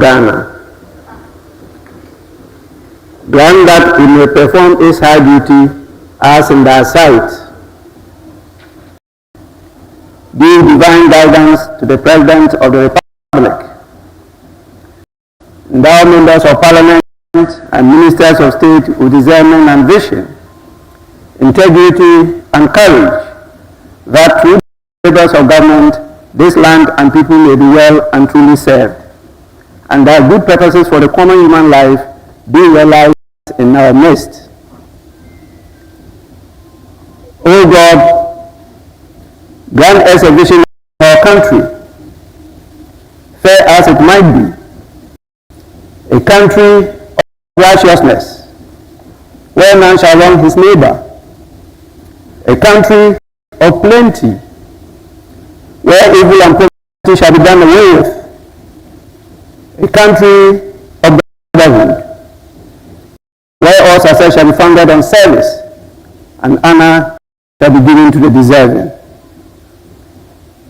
Ghana. Grant that it may perform its high duty as in thy sight. Give divine guidance to the President of the Republic. Endow members of Parliament and Ministers of State with discernment and vision, integrity and courage, that through the labors of government, this land and people may be well and truly served, and that good purposes for the common human life be realized in our midst. O God, grant us a vision of our country, fair as it might be, a country of righteousness, where none shall wrong his neighbor, a country of plenty, where evil and poverty shall be done away with, a country of brotherhood, where all success shall be founded on service, and honor shall be given to the deserving,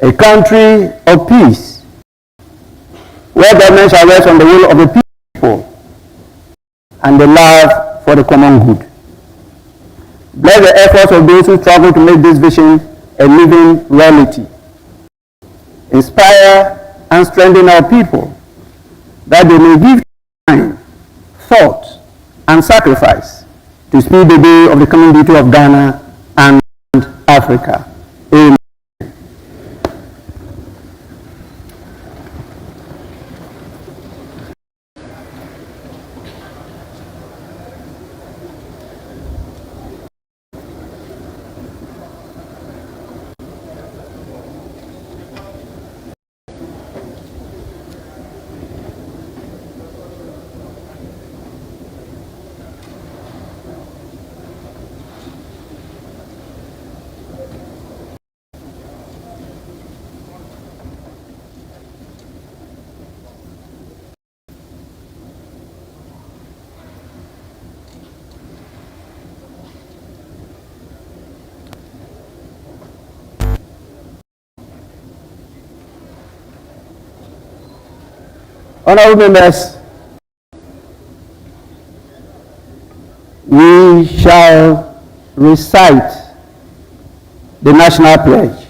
a country of peace, where government shall rest on the will of the people, and the love for the common good. Bless the efforts of those who struggle to make this vision a living reality. Inspire and strengthen our people, that they may give time, thought, and sacrifice to speed the day of the coming beauty of Ghana and Africa. Amen. Honorable members, we shall recite the national pledge.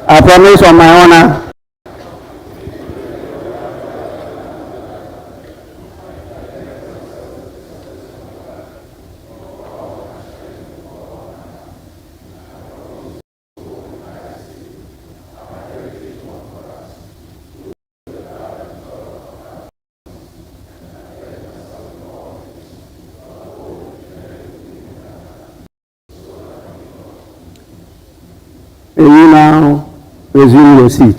I promise on my honor May you now resume your seat.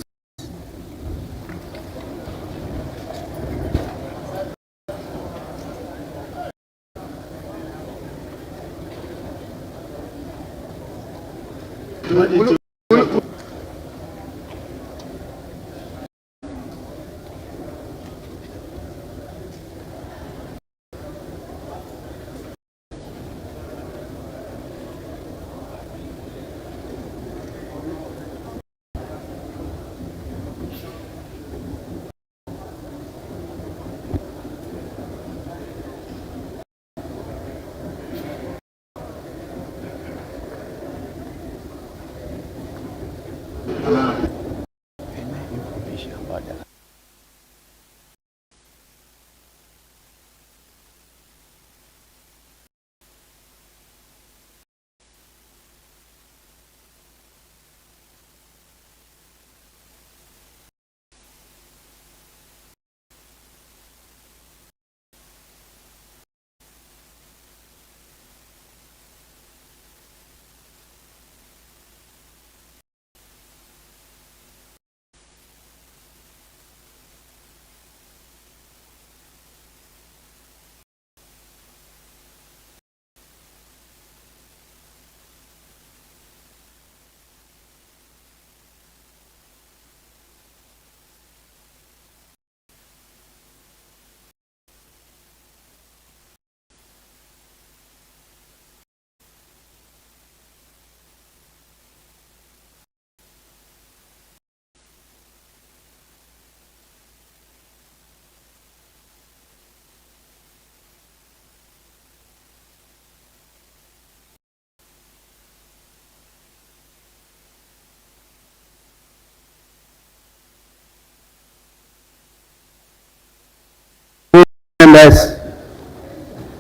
leaders,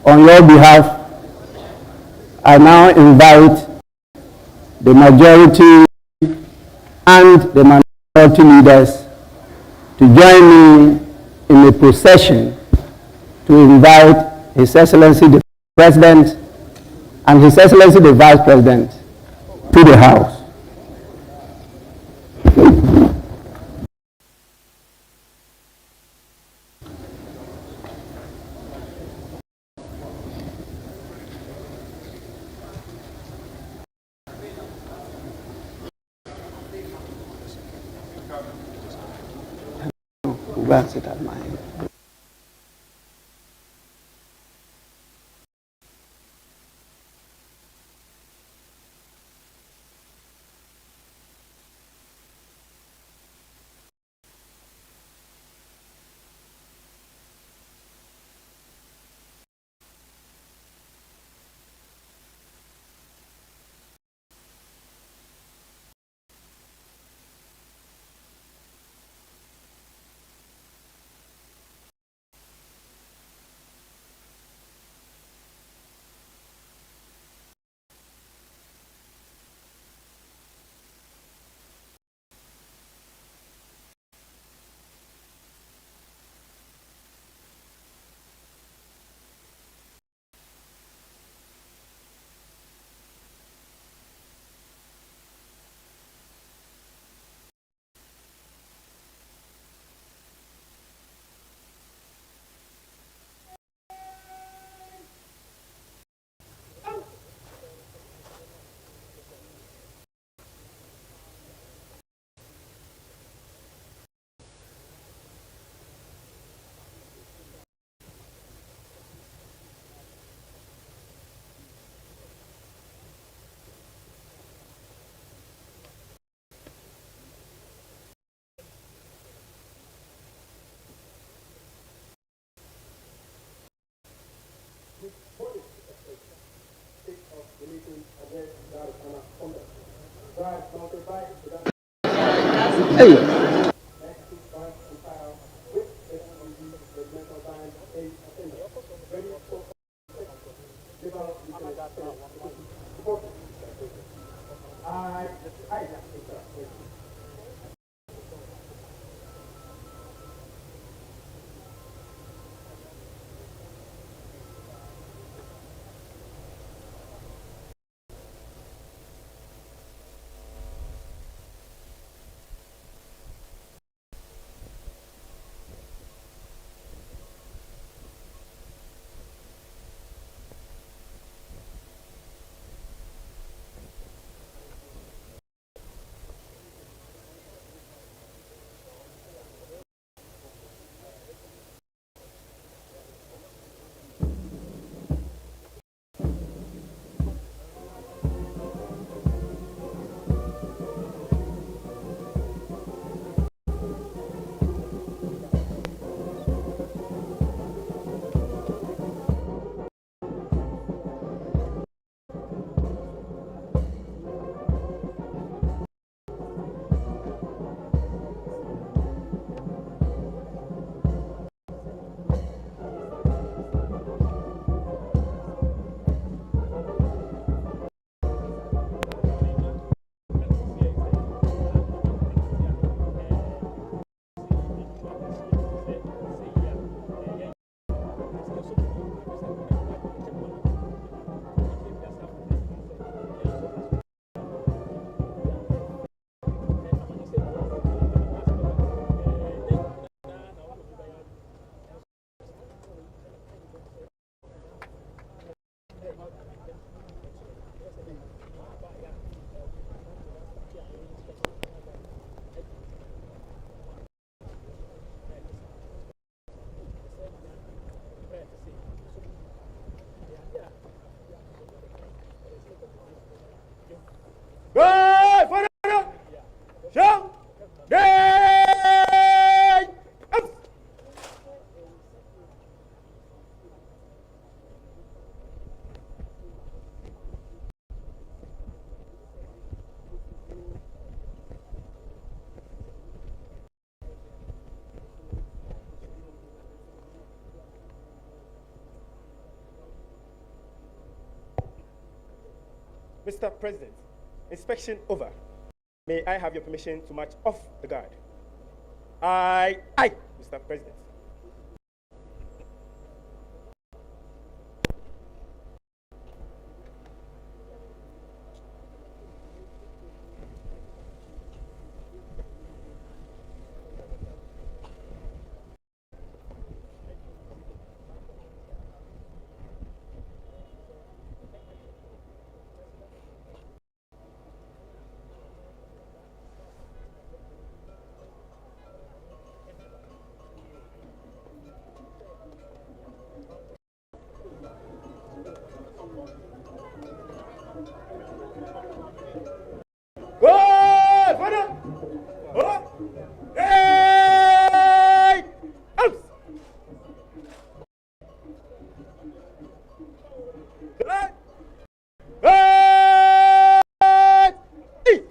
on your behalf, I now invite the majority and the minority leaders to join me in a procession to invite His Excellency the President and His Excellency the Vice President to the House. Go and sit at my end. Hey. Mr. President, inspection over. May I have your permission to march off the guard? Aye, Mr. President. Good! Father! Oh! Hey! Out! Right! Right! Eat!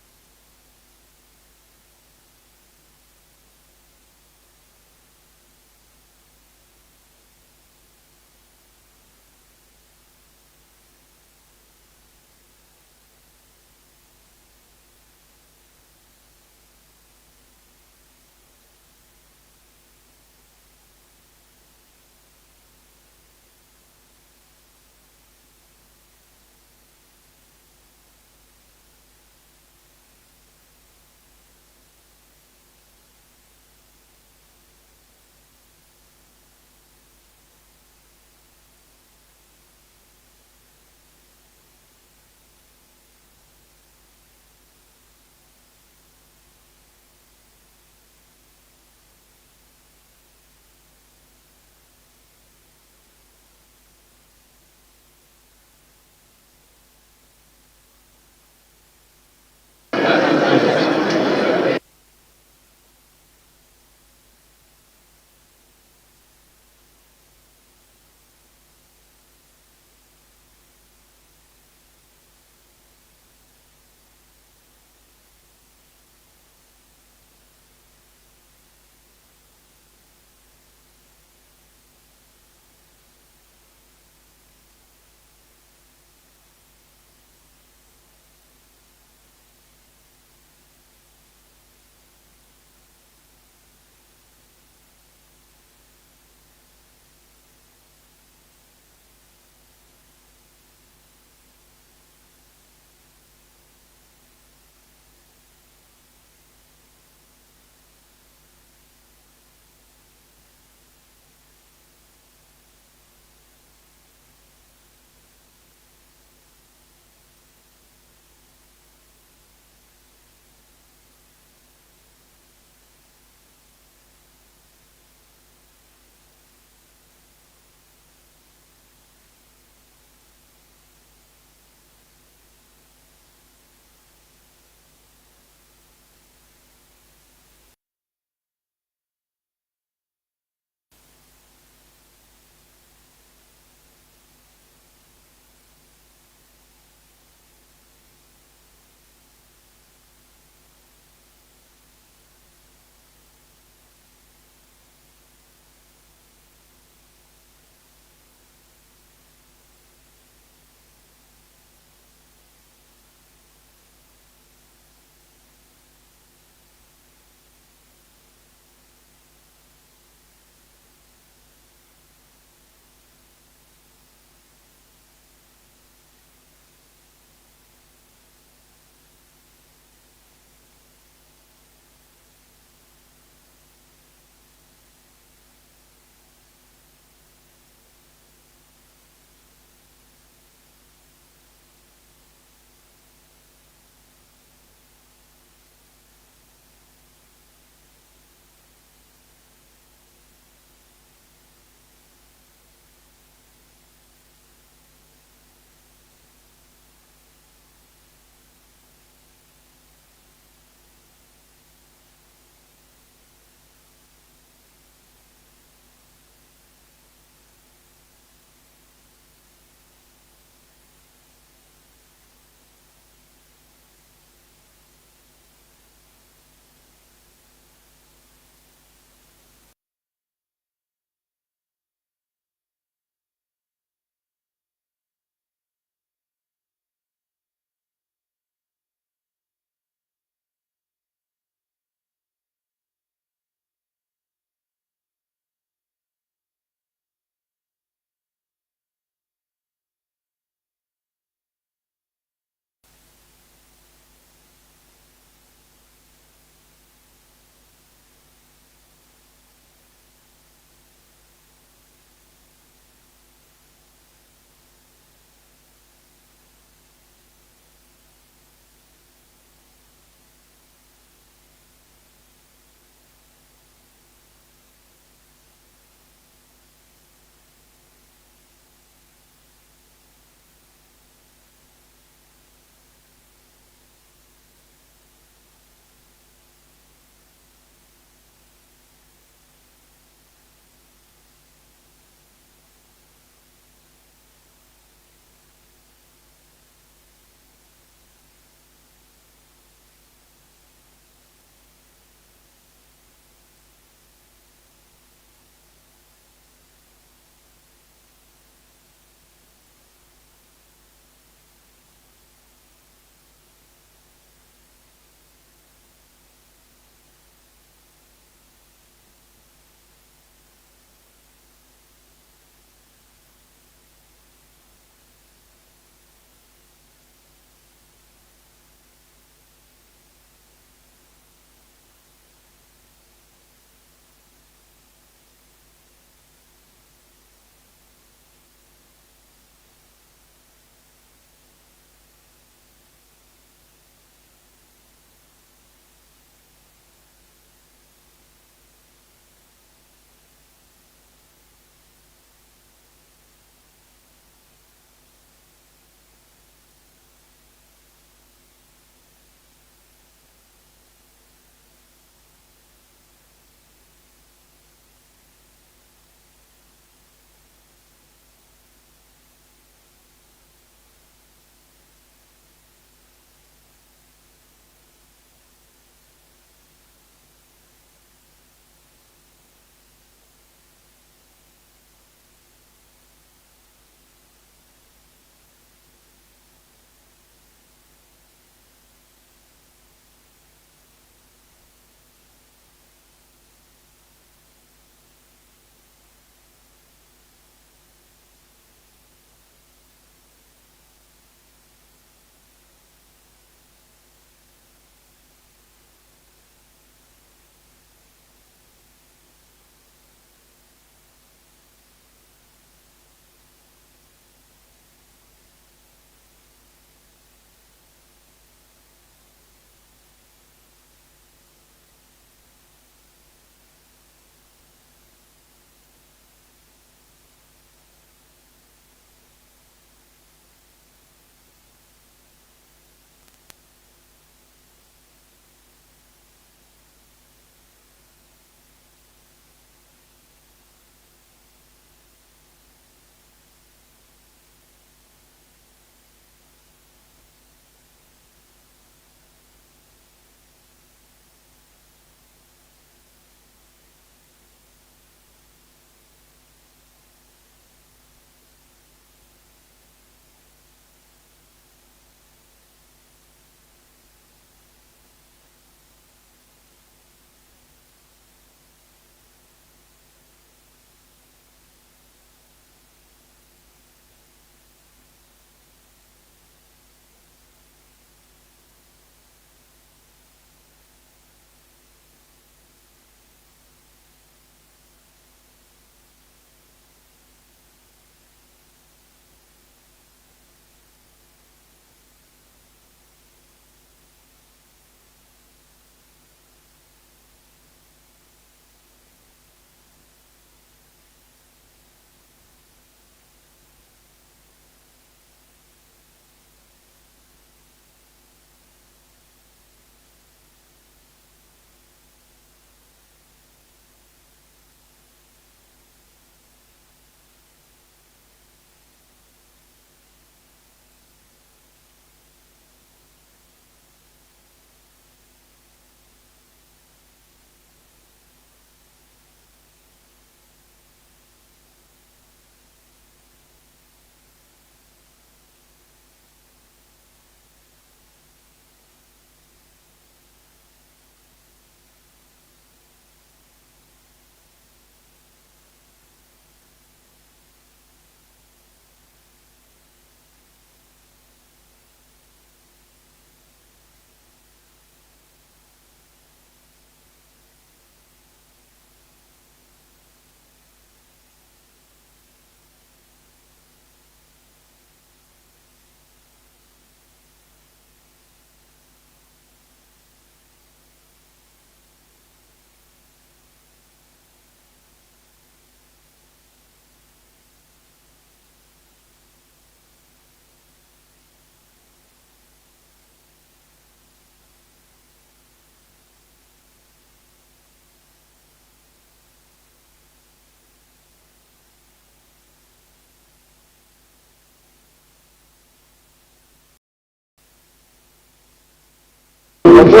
I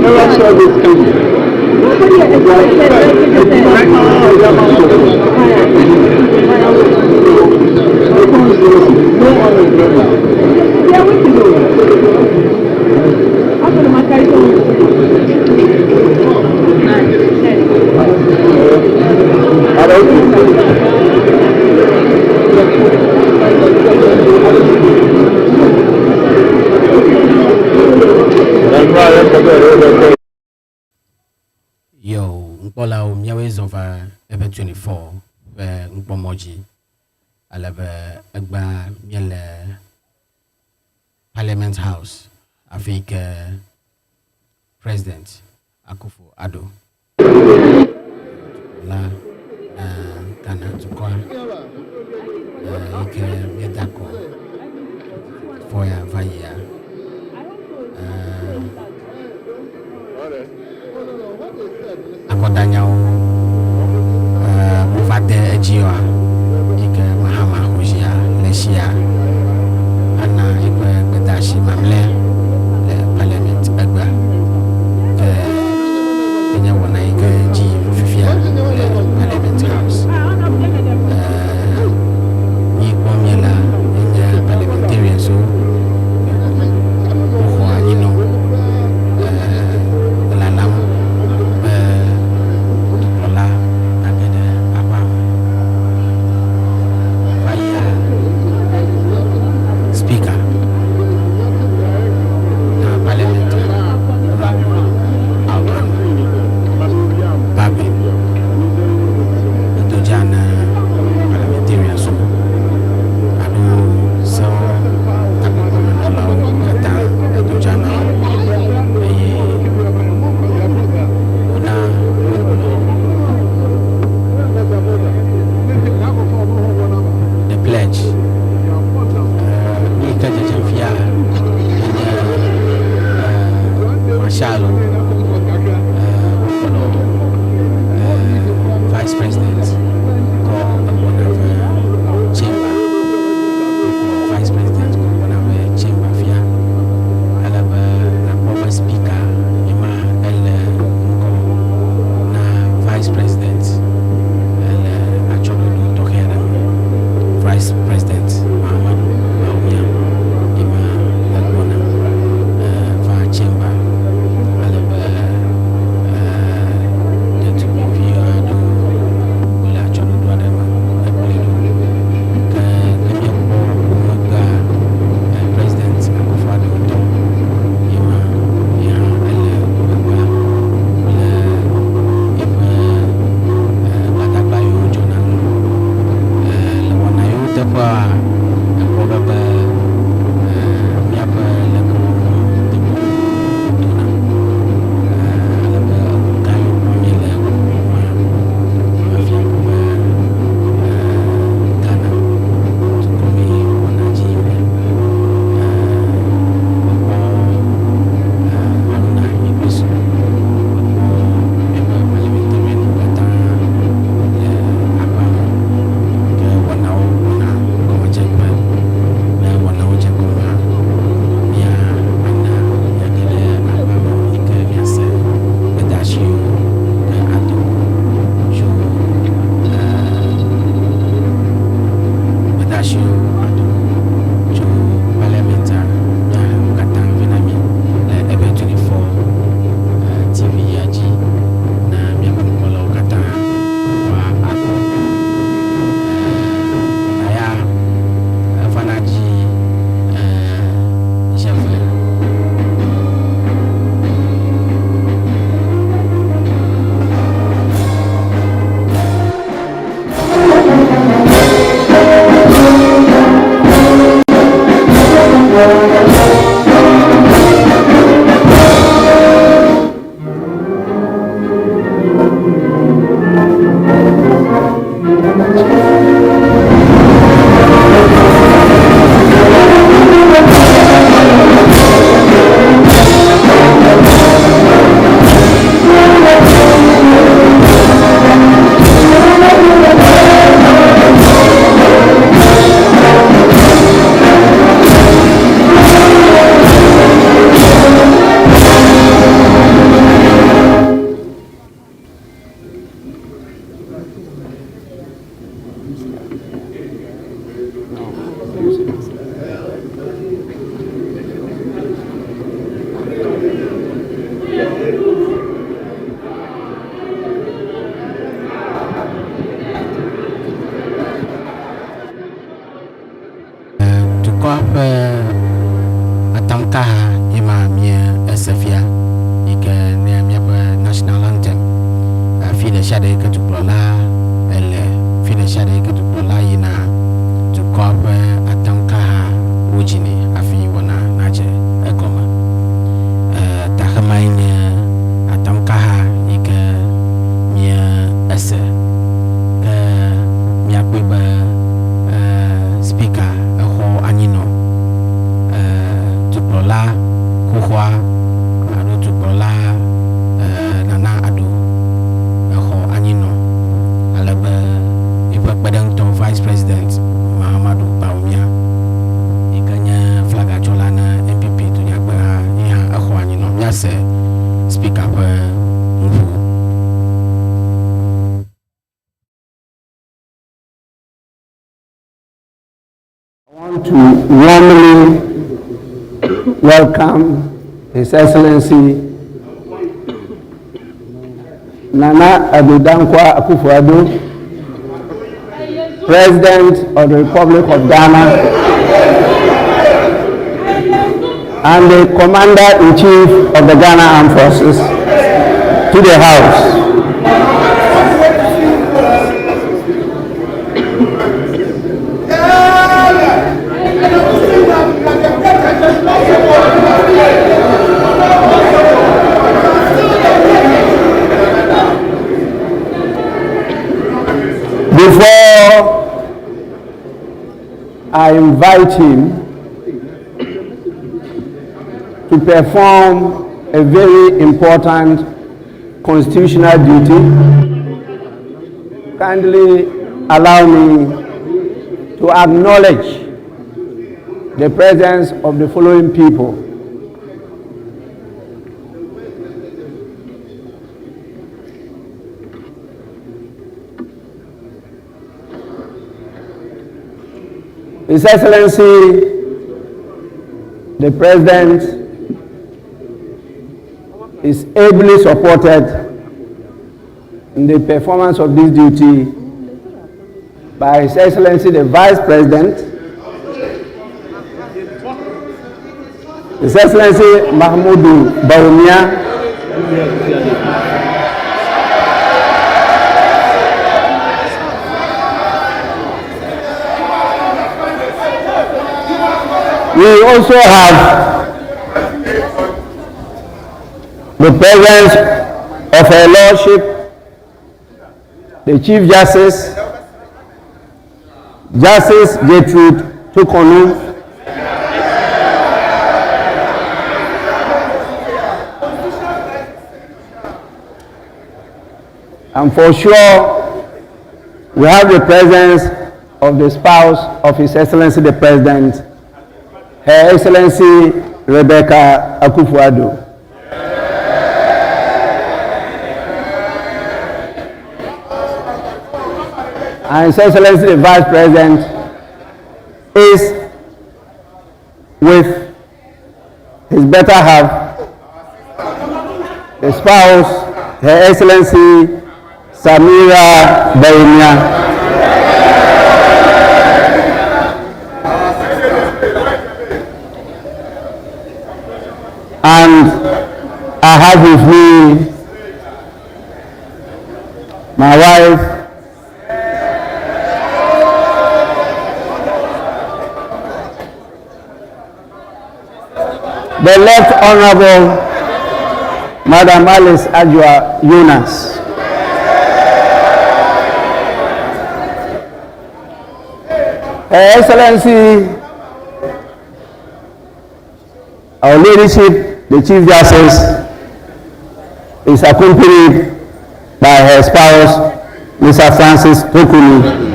never saw this coming. Yo, Mpola Miawes of Ever 24, Mpomoji, Alava Agba Miele Parliament House, I think President Akufo Addo. La Kana Tukwa, Ike Medako, Foya Vaya. Akodanya Mufade Ejiwa Ike Mahama Hujia Leshia Ana Ikwe Bedashi Mamle Le Parliament Agba Enya wana Ike Ji Fifia Le Parliament House Yikwa Miela Enya Parliamentarian so Uhuwa Yino Lalam atamka ima mia esafia ike ne mia national anthem fi de shade ke tupola ele fi de shade ke tupola yina to kop atamka wujini afi wona naje ekoma tahamaine atamka ike mia ese ke mia kweba speaker ho anino tupola kuhwa ado tupola nana ado ho anino alaba ipa padang to vice president Mahamadou Baumia ikanya flag achola na MPP to nyagba ya ho anino ya se speaker mvu. I want to warmly welcome His Excellency Nana Addo Akufo Addo, President of the Republic of Ghana and the Commander-in-Chief of the Ghana Armed Forces, to the House. Before I invite him to perform a very important constitutional duty, kindly allow me to acknowledge the presence of the following people. His Excellency, the President, is ably supported in the performance of this duty by His Excellency, the Vice President, His Excellency Mahamadou Baumia, we also have the presence of Her Lordship, the Chief Justice, Justice Gertrude Tukonu, and for sure we have the presence of the spouse of His Excellency the President, Her Excellency Rebecca Akufo Addo. And His Excellency the Vice President is with his better half, the spouse, Her Excellency Samira Baumia. And I have with me my wife, the Left Honorable Madam Alice Ajua Yunus. Her Excellency, our leadership, the Chief Justice, is accompanied by her spouse, Mr. Francis Tokuni.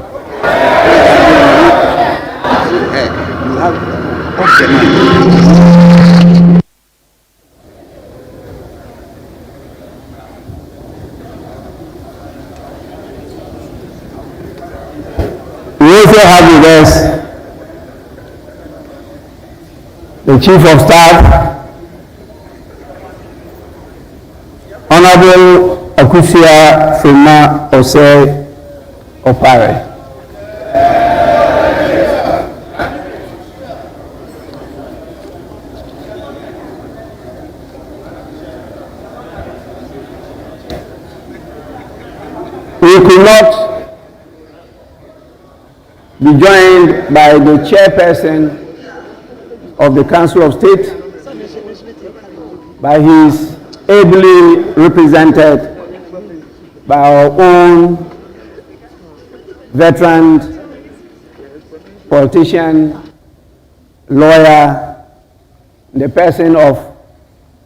We also have with us the Chief of Staff, Honorable Akufo Fema Ose Opare. could not be joined by the chairperson of the Council of State, but he is ably represented by our own veteran politician, lawyer, the person of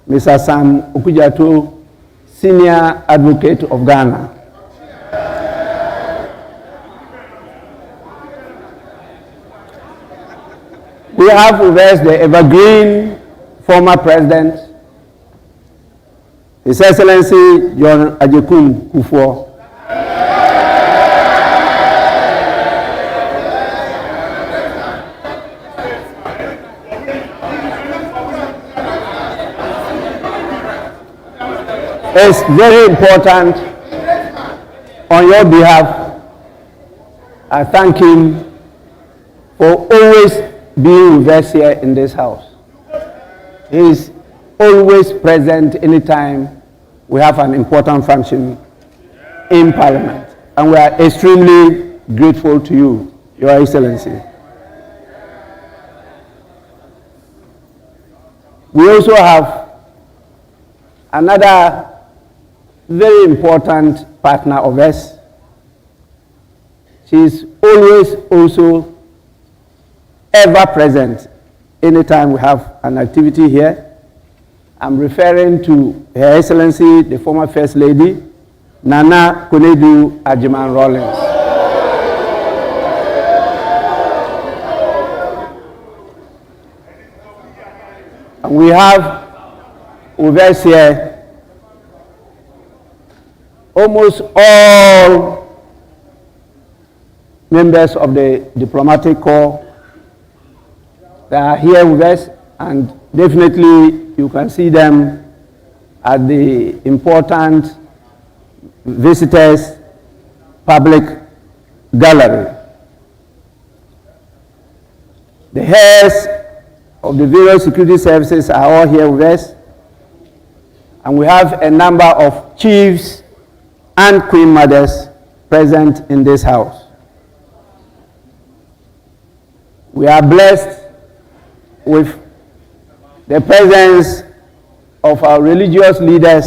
Mr. Sam Okudzeto, Senior Advocate of Ghana. We have with us the evergreen former president, His Excellency John Agyekum Kufuor. It's very important on your behalf. I thank him for always being with us here in this house. He is always present anytime we have an important function in Parliament. And we are extremely grateful to you, Your Excellency. We also have another very important partner of us. She is always also ever present anytime we have an activity here. I'm referring to Her Excellency, the former First Lady, Nana Konadu Agyeman-Rawlings. And we have with us here almost all members of the diplomatic corps that are here with us, and definitely you can see them at the important visitors public gallery. The heads of the various security services are all here with us, and we have a number of chiefs and queen mothers present in this house. We are blessed with the presence of our religious leaders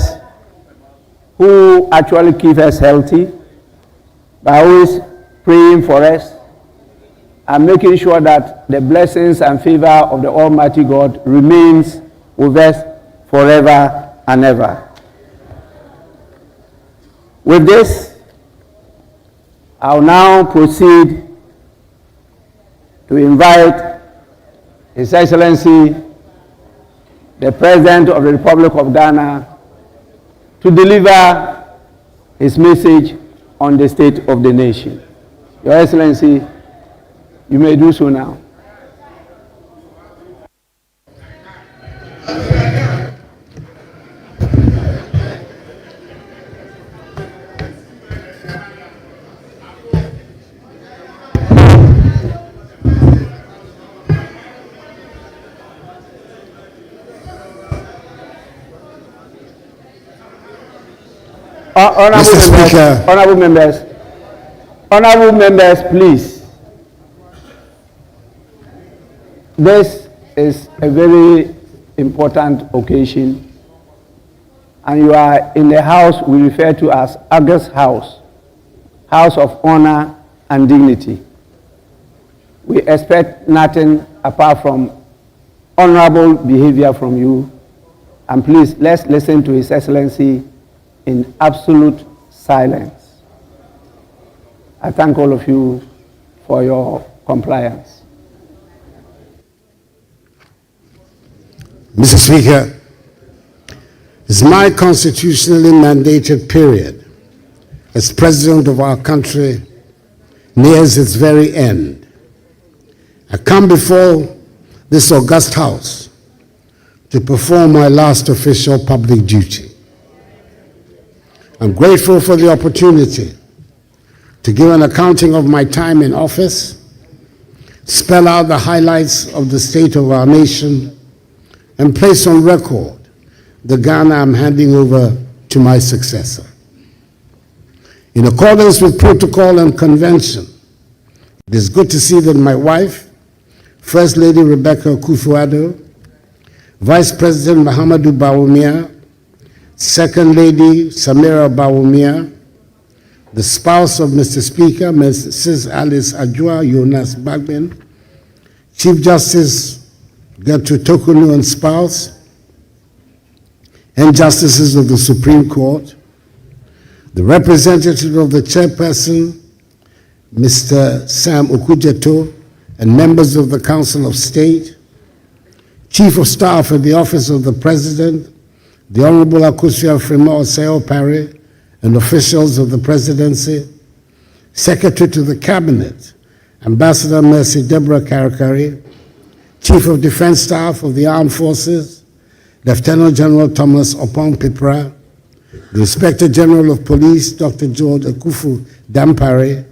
who actually keep us healthy by always praying for us and making sure that the blessings and favor of the Almighty God remains with us forever and ever. With this, I'll now proceed to invite His Excellency, the President of the Republic of Ghana, to deliver his message on the state of the nation. Your Excellency, you may do so now. Honorable members, please. This is a very important occasion, and you are in the house we refer to as August House, House of Honor and Dignity. We expect nothing apart from honorable behavior from you, and please, let's listen to His Excellency in absolute silence. I thank all of you for your compliance. Mr. Speaker, as my constitutionally mandated period as President of our country nears its very end, I come before this august House to perform my last official public duty. I'm grateful for the opportunity to give an accounting of my time in office, spell out the highlights of the state of our nation, and place on record the Ghana I'm handing over to my successor. In accordance with protocol and convention, it is good to see that my wife, First Lady Rebecca Akufo Addo, Vice President Mahamadou Bawumia, Second Lady Samira Bawumia, the spouse of Mr. Speaker, Mrs. Alice Ajua Jonas Bagbin, Chief Justice Gertrude Tokunu and spouse, and justices of the Supreme Court, the representative of the chairperson, Mr. Sam Okujeto, and members of the Council of State, Chief of Staff at the Office of the President, the Honorable Akosua Fremont Oseo Parry, and officials of the Presidency, Secretary to the Cabinet, Ambassador Mercy Deborah Karakari, Chief of Defense Staff of the Armed Forces, Lieutenant General Thomas Opong Pipra, the Inspector General of Police, Dr. George Akufu Dampare,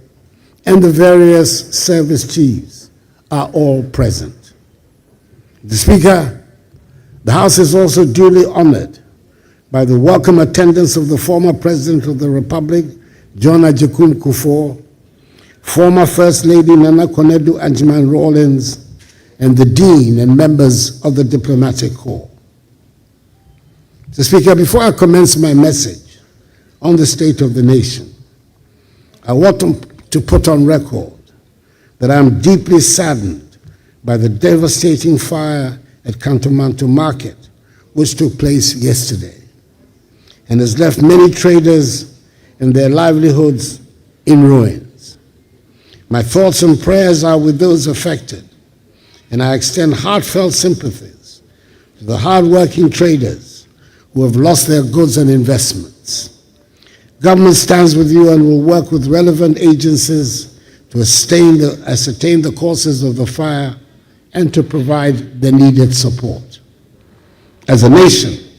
and the various service chiefs are all present. The Speaker, the House is also duly honored by the welcome attendance of the former President of the Republic, John Agyekum Kufuor, former First Lady Nana Konadu Anjiman Rawlings, and the Dean and members of the Diplomatic Corps. Mr. Speaker, before I commence my message on the state of the nation, I want to put on record that I am deeply saddened by the devastating fire at Kantomanto Market, which took place yesterday, and has left many traders and their livelihoods in ruins. My thoughts and prayers are with those affected, and I extend heartfelt sympathies to the hard-working traders who have lost their goods and investments. Government stands with you and will work with relevant agencies to ascertain the causes of the fire and to provide the needed support. As a nation,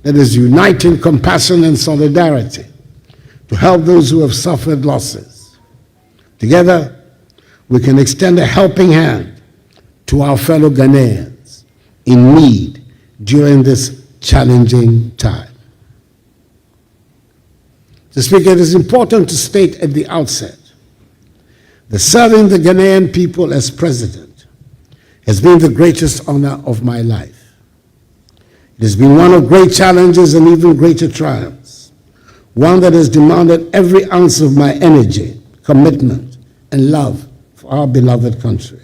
let us unite in compassion and solidarity to help those who have suffered losses. Together, we can extend a helping hand to our fellow Ghanaians in need during this challenging time. Mr. Speaker, it is important to state at the outset that serving the Ghanaian people as president has been the greatest honor of my life. It has been one of great challenges and even greater triumphs, one that has demanded every ounce of my energy, commitment, and love for our beloved country.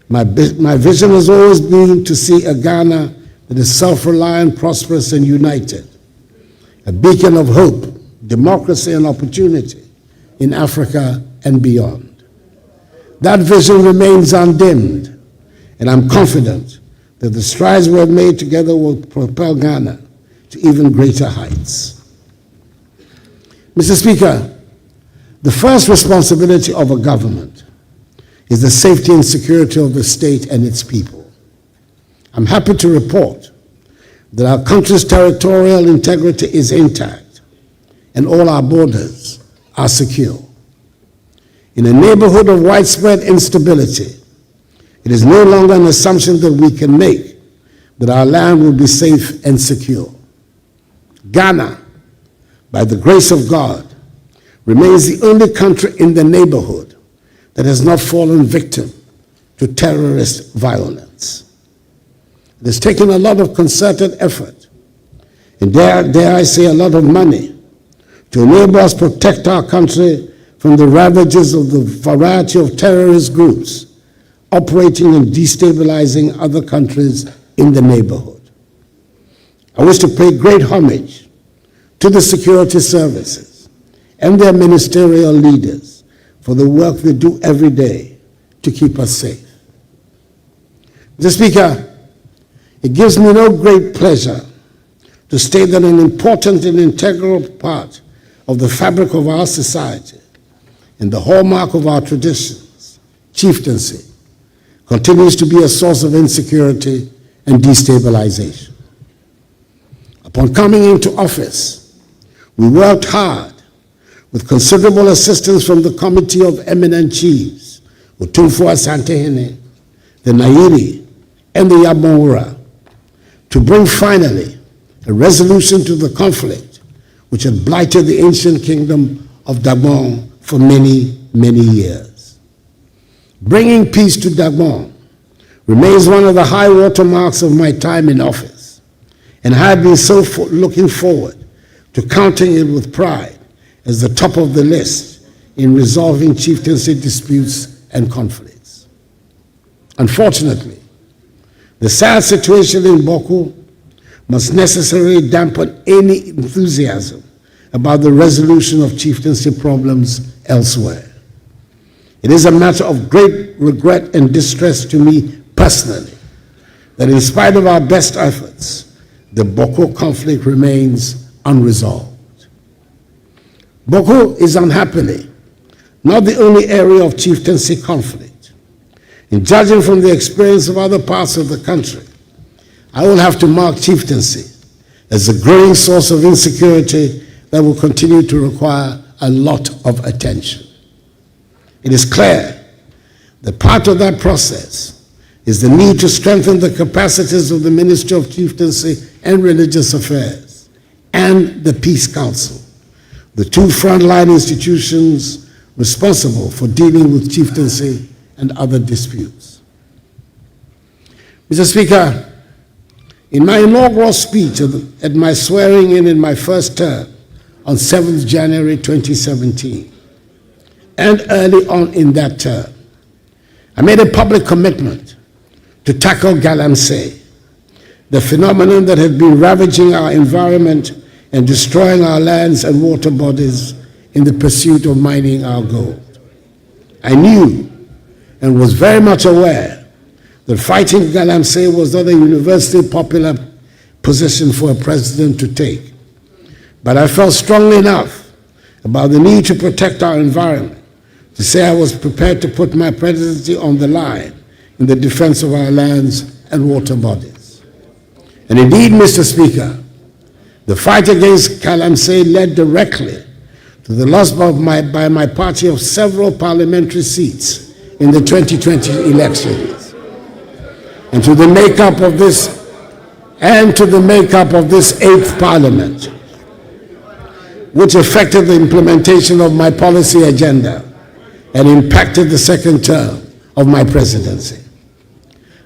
My vision has always been to see a Ghana that is self-reliant, prosperous, and united, a beacon of hope, democracy, and opportunity in Africa and beyond. That vision remains undimmed, and I'm confident that the strides we have made together will propel Ghana to even greater heights. Mr. Speaker, the first responsibility of a government is the safety and security of the state and its people. I'm happy to report that our country's territorial integrity is intact and all our borders are secure. In a neighborhood of widespread instability, it is no longer an assumption that we can make that our land will be safe and secure. Ghana, by the grace of God, remains the only country in the neighborhood that has not fallen victim to terrorist violence. It has taken a lot of concerted effort, and dare I say a lot of money, to enable us to protect our country from the ravages of the variety of terrorist groups operating and destabilizing other countries in the neighborhood. I wish to pay great homage to the security services and their ministerial leaders for the work they do every day to keep us safe. Mr. Speaker, it gives me no great pleasure to state that an important and integral part of the fabric of our society and the hallmark of our traditions, chieftaincy, continues to be a source of insecurity and destabilization. Upon coming into office, we worked hard with considerable assistance from the Committee of Eminent Chiefs, Otumfuo Asantehene, the Nairi, and the Yabonwura, to bring finally a resolution to the conflict which had blighted the ancient kingdom of Gabon for many, many years. Bringing peace to Gabon remains one of the high watermarks of my time in office, and I have been so looking forward to counting it with pride as the top of the list in resolving chieftaincy disputes and conflicts. Unfortunately, the sad situation in Boko must necessarily dampen any enthusiasm about the resolution of chieftaincy problems elsewhere. It is a matter of great regret and distress to me personally that in spite of our best efforts, the Boko conflict remains unresolved. Boko is unhappily not the only area of chieftaincy conflict. In judging from the experience of other parts of the country, I will have to mark chieftaincy as a growing source of insecurity that will continue to require a lot of attention. It is clear that part of that process is the need to strengthen the capacities of the Ministry of Chieftaincy and Religious Affairs and the Peace Council, the two frontline institutions responsible for dealing with chieftaincy and other disputes. Mr. Speaker, in my inaugural speech at my swearing in my first term on 7th January 2017, and early on in that term, I made a public commitment to tackle galamsey, the phenomenon that had been ravaging our environment and destroying our lands and water bodies in the pursuit of mining our gold. I knew and was very much aware that fighting galamsey was not a universally popular position for a president to take. But I felt strongly enough about the need to protect our environment to say I was prepared to put my presidency on the line in the defense of our lands and water bodies. And indeed, Mr. Speaker, the fight against galamsey led directly to the loss by my party of several parliamentary seats in the 2020 elections, and to the makeup of this eighth parliament, which affected the implementation of my policy agenda and impacted the second term of my presidency.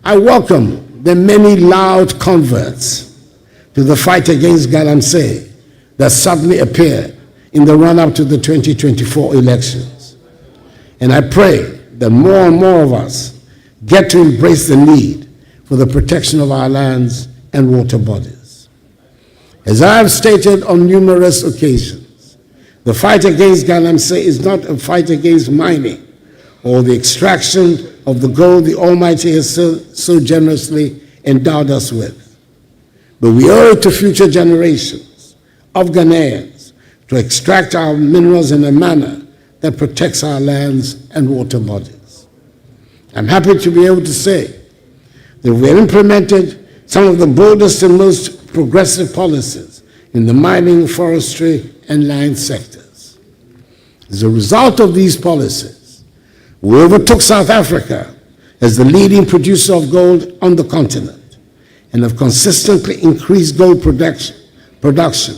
I welcome the many loud converts to the fight against galamsey that suddenly appeared in the run-up to the 2024 elections. And I pray that more and more of us get to embrace the need for the protection of our lands and water bodies. As I have stated on numerous occasions, the fight against galamsey is not a fight against mining or the extraction of the gold the Almighty has so generously endowed us with. But we owe it to future generations of Ghanaians to extract our minerals in a manner that protects our lands and water bodies. I'm happy to be able to say that we have implemented some of the boldest and most progressive policies in the mining, forestry, and land sectors. As a result of these policies, we overtook South Africa as the leading producer of gold on the continent and have consistently increased gold production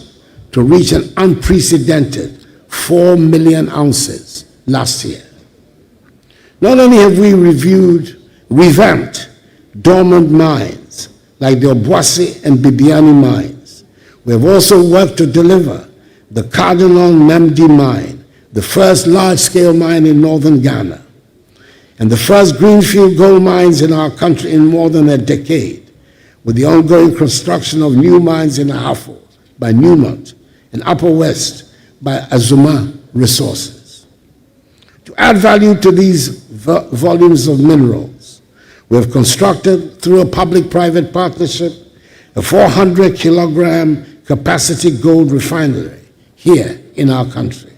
to reach an unprecedented 4 million ounces last year. Not only have we revamped dormant mines like the Obuasi and Bibiani mines, we have also worked to deliver the Cardinal Namdi mine, the first large-scale mine in northern Ghana, and the first greenfield gold mines in our country in more than a decade, with the ongoing construction of new mines in Ahafo by Newmont and Upper West by Azuma Resources. To add value to these volumes of minerals, we have constructed, through a public-private partnership, a 400-kilogram capacity gold refinery here in our country.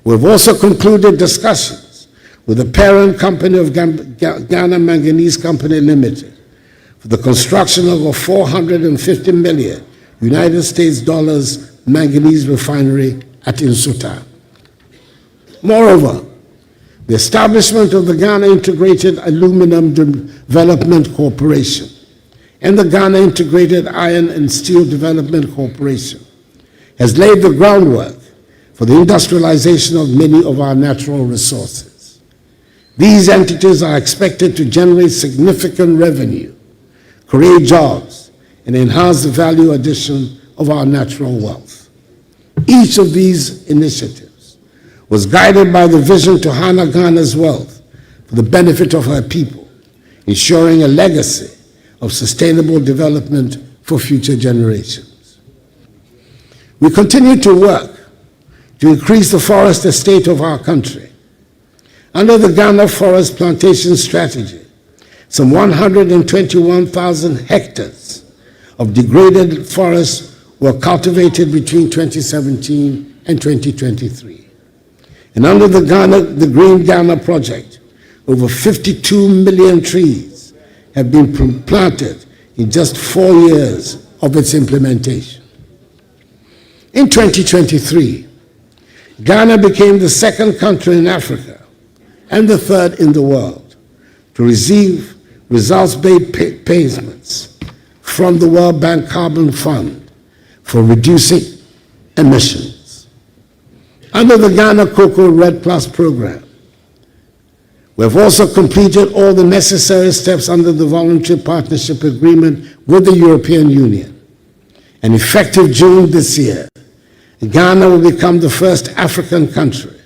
We have also concluded discussions with the parent company of Ghana Manganese Company Limited for the construction of a $450 million United States dollars manganese refinery at Nsuta. Moreover, the establishment of the Ghana Integrated Aluminum Development Corporation and the Ghana Integrated Iron and Steel Development Corporation has laid the groundwork for the industrialization of many of our natural resources. These entities are expected to generate significant revenue, create jobs, and enhance the value addition of our natural wealth. Each of these initiatives was guided by the vision to harness Ghana's wealth for the benefit of her people, ensuring a legacy of sustainable development for future generations. We continue to work to increase the forest estate of our country. Under the Ghana Forest Plantation Strategy, some 121,000 hectares of degraded forests were cultivated between 2017 and 2023. And under the Green Ghana Project, over 52 million trees have been planted in just 4 years of its implementation. In 2023, Ghana became the second country in Africa and the third in the world to receive results-based payments from the World Bank Carbon Fund for reducing emissions. Under the Ghana Cocoa Red Plus program, we have also completed all the necessary steps under the voluntary partnership agreement with the European Union. And effective June this year, Ghana will become the first African country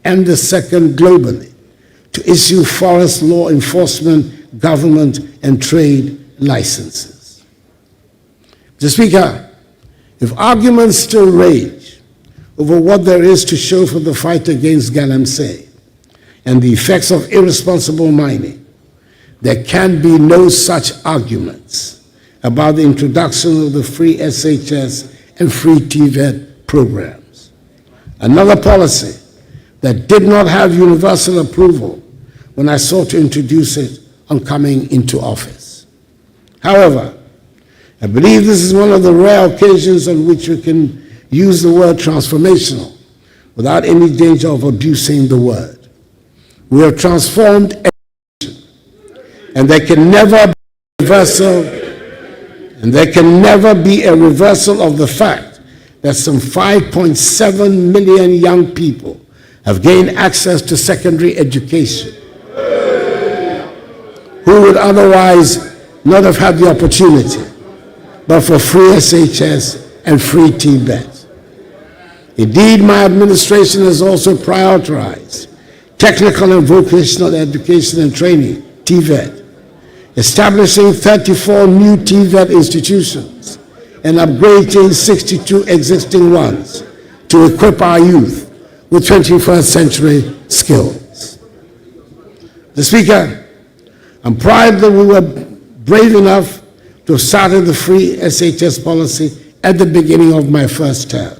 and the second globally to issue forest law enforcement, government, and trade licenses. Mr. Speaker, if arguments still rage over what there is to show for the fight against galamsey and the effects of irresponsible mining, there can be no such arguments about the introduction of the free SHS and free TVET programs. Another policy that did not have universal approval when I sought to introduce it on coming into office. However, I believe this is one of the rare occasions on which we can use the word transformational without any danger of abusing the word. We have transformed education, and there can never be a reversal of the fact that some 5.7 million young people have gained access to secondary education who would otherwise not have had the opportunity but for free SHS and free TVET. Indeed, my administration has also prioritized technical and vocational education and training, TVET, establishing 34 new TVET institutions and upgrading 62 existing ones to equip our youth with 21st century skills. Mr. Speaker, I'm proud that we were brave enough to have started the free SHS policy at the beginning of my first term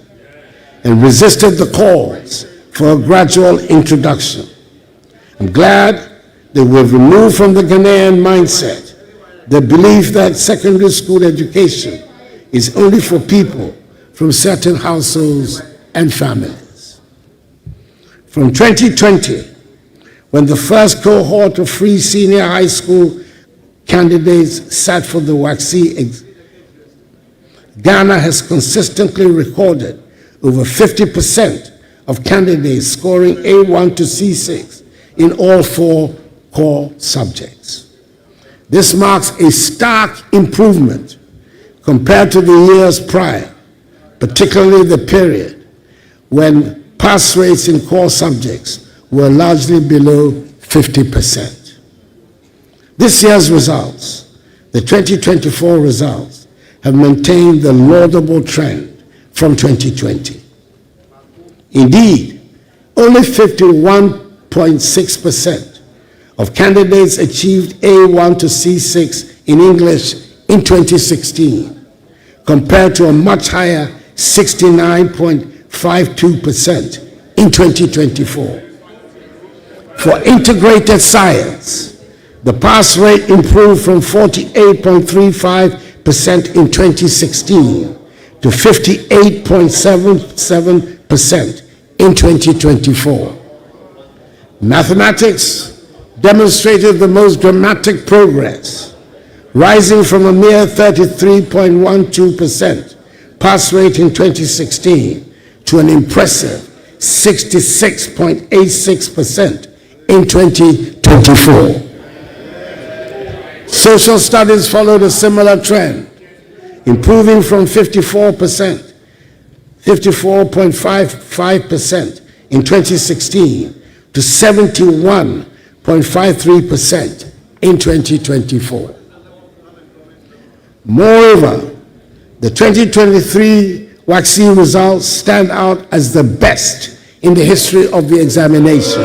and resisted the calls for a gradual introduction. I'm glad that we've removed from the Ghanaian mindset the belief that secondary school education is only for people from certain households and families. From 2020, when the first cohort of free senior high school candidates sat for the WACC, Ghana has consistently recorded over 50% of candidates scoring A1 to C6 in all 4 core subjects. This marks a stark improvement compared to the years prior, particularly the period when pass rates in core subjects were largely below 50%. This year's results, the 2024 results, have maintained the laudable trend from 2020. Indeed, only 51.6% of candidates achieved A1 to C6 in English in 2016, compared to a much higher 69.52% in 2024. For integrated science, the pass rate improved from 48.35% in 2016 to 58.77% in 2024. Mathematics demonstrated the most dramatic progress, rising from a mere 33.12% pass rate in 2016 to an impressive 66.86% in 2024. Social studies followed a similar trend, improving from 54.55% in 2016 to 71.53% in 2024. Moreover, the 2023 vaccine results stand out as the best in the history of the examination.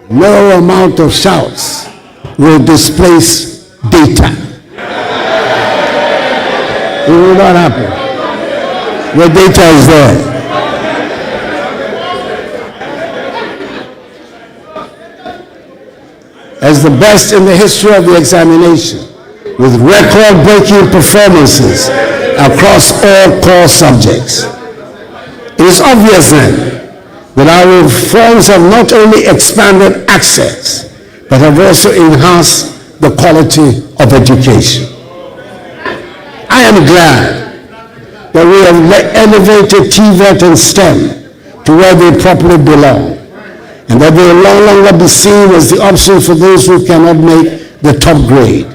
No amount of shouts will displace data. It will not happen. The data is there. As the best in the history of the examination, with record-breaking performances across all core subjects. It is obvious then that our reforms have not only expanded access, but have also enhanced the quality of education. I am glad that we have elevated TVET and STEM to where they properly belong, and that they will no longer be seen as the option for those who cannot make the top grade.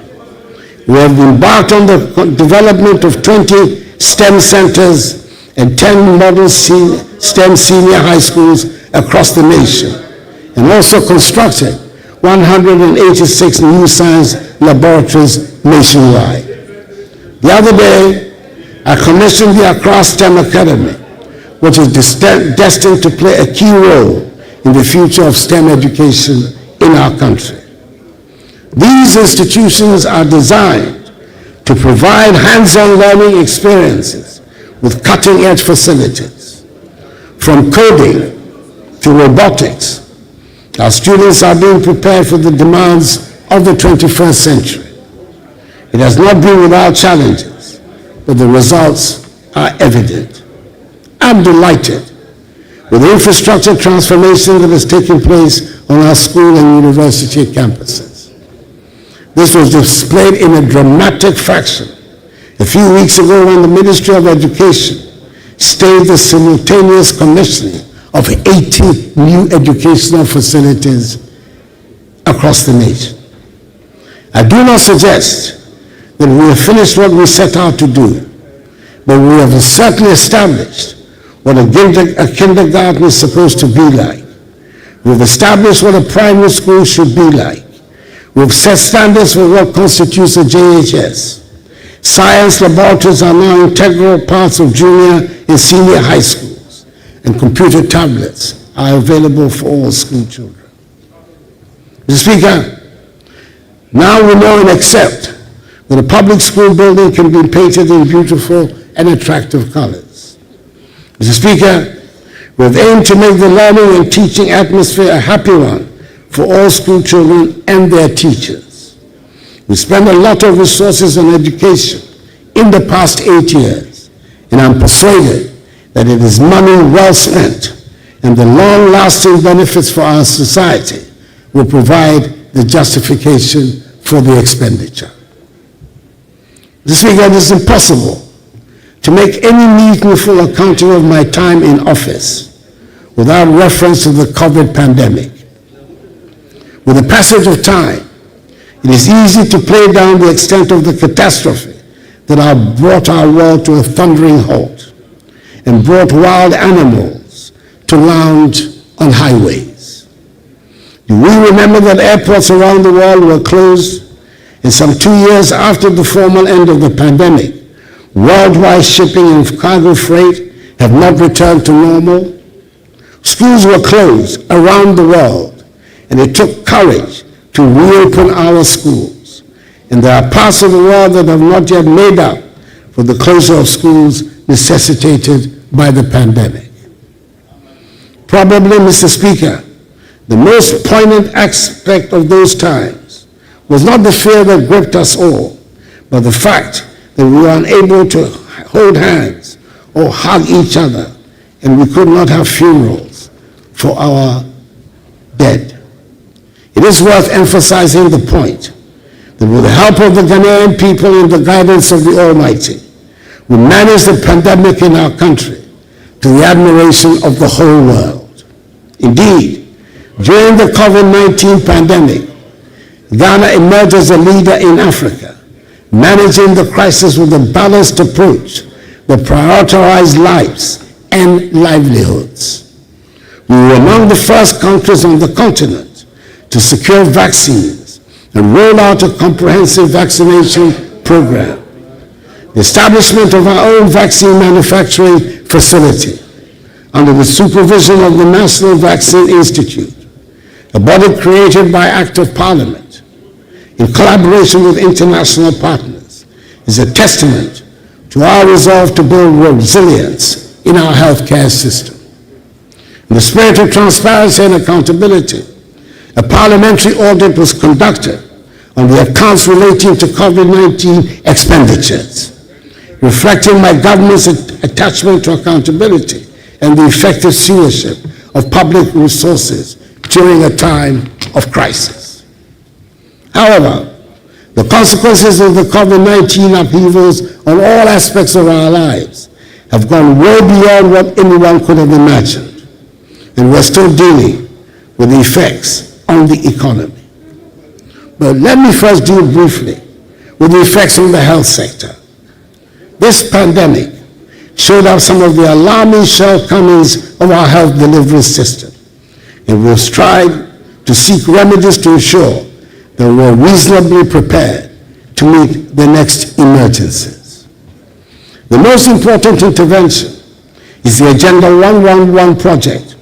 We have embarked on the development of 20 STEM centers and 10 model STEM senior high schools across the nation, and also constructed 186 new science laboratories nationwide. The other day, I commissioned the Accra STEM Academy, which is destined to play a key role in the future of STEM education in our country. These institutions are designed to provide hands-on learning experiences with cutting-edge facilities. From coding to robotics, our students are being prepared for the demands of the 21st century. It has not been without challenges, but the results are evident. I'm delighted with the infrastructure transformation that is taking place on our school and university campuses. This was displayed in a dramatic fashion a few weeks ago when the Ministry of Education staged the simultaneous commissioning of 80 new educational facilities across the nation. I do not suggest that we have finished what we set out to do, but we have certainly established what a kindergarten is supposed to be like. We've established what a primary school should be like. We've set standards for what constitutes a JHS. Science laboratories are now integral parts of junior and senior high schools, and computer tablets are available for all school children. Mr. Speaker, now we know and accept that a public school building can be painted in beautiful and attractive colors. Mr. Speaker, we have aimed to make the learning and teaching atmosphere a happy one for all school children and their teachers. We spend a lot of resources on education in the past 8 years, and I'm persuaded that it is money well spent, and the long-lasting benefits for our society will provide the justification for the expenditure. Mr. Speaker, it is impossible to make any meaningful accounting of my time in office without reference to the COVID pandemic. With the passage of time, it is easy to play down the extent of the catastrophe that brought our world to a thundering halt and brought wild animals to lounge on highways. Do we remember that airports around the world were closed, and some 2 years after the formal end of the pandemic, worldwide shipping and cargo freight have not returned to normal? Schools were closed around the world, and it took courage to reopen our schools. And there are parts of the world that have not yet made up for the closure of schools necessitated by the pandemic. Probably, Mr. Speaker, the most poignant aspect of those times was not the fear that gripped us all, but the fact that we were unable to hold hands or hug each other, and we could not have funerals for our dead. It is worth emphasizing the point that with the help of the Ghanaian people and the guidance of the Almighty, we managed the pandemic in our country to the admiration of the whole world. Indeed, during the COVID-19 pandemic, Ghana emerged as a leader in Africa, managing the crisis with a balanced approach that prioritized lives and livelihoods. We were among the first countries on the continent to secure vaccines and roll out a comprehensive vaccination program. The establishment of our own vaccine manufacturing facility under the supervision of the National Vaccine Institute, a body created by Act of Parliament in collaboration with international partners, is a testament to our resolve to build resilience in our healthcare system. In the spirit of transparency and accountability, a parliamentary audit was conducted on the accounts relating to COVID-19 expenditures, reflecting my government's attachment to accountability and the effective stewardship of public resources during a time of crisis. However, the consequences of the COVID-19 upheavals on all aspects of our lives have gone way beyond what anyone could have imagined, and we're still dealing with the effects on the economy. But let me first deal briefly with the effects on the health sector. This pandemic showed up some of the alarming shortcomings of our health delivery system, and we'll strive to seek remedies to ensure that we're reasonably prepared to meet the next emergencies. The most important intervention is the Agenda 111 project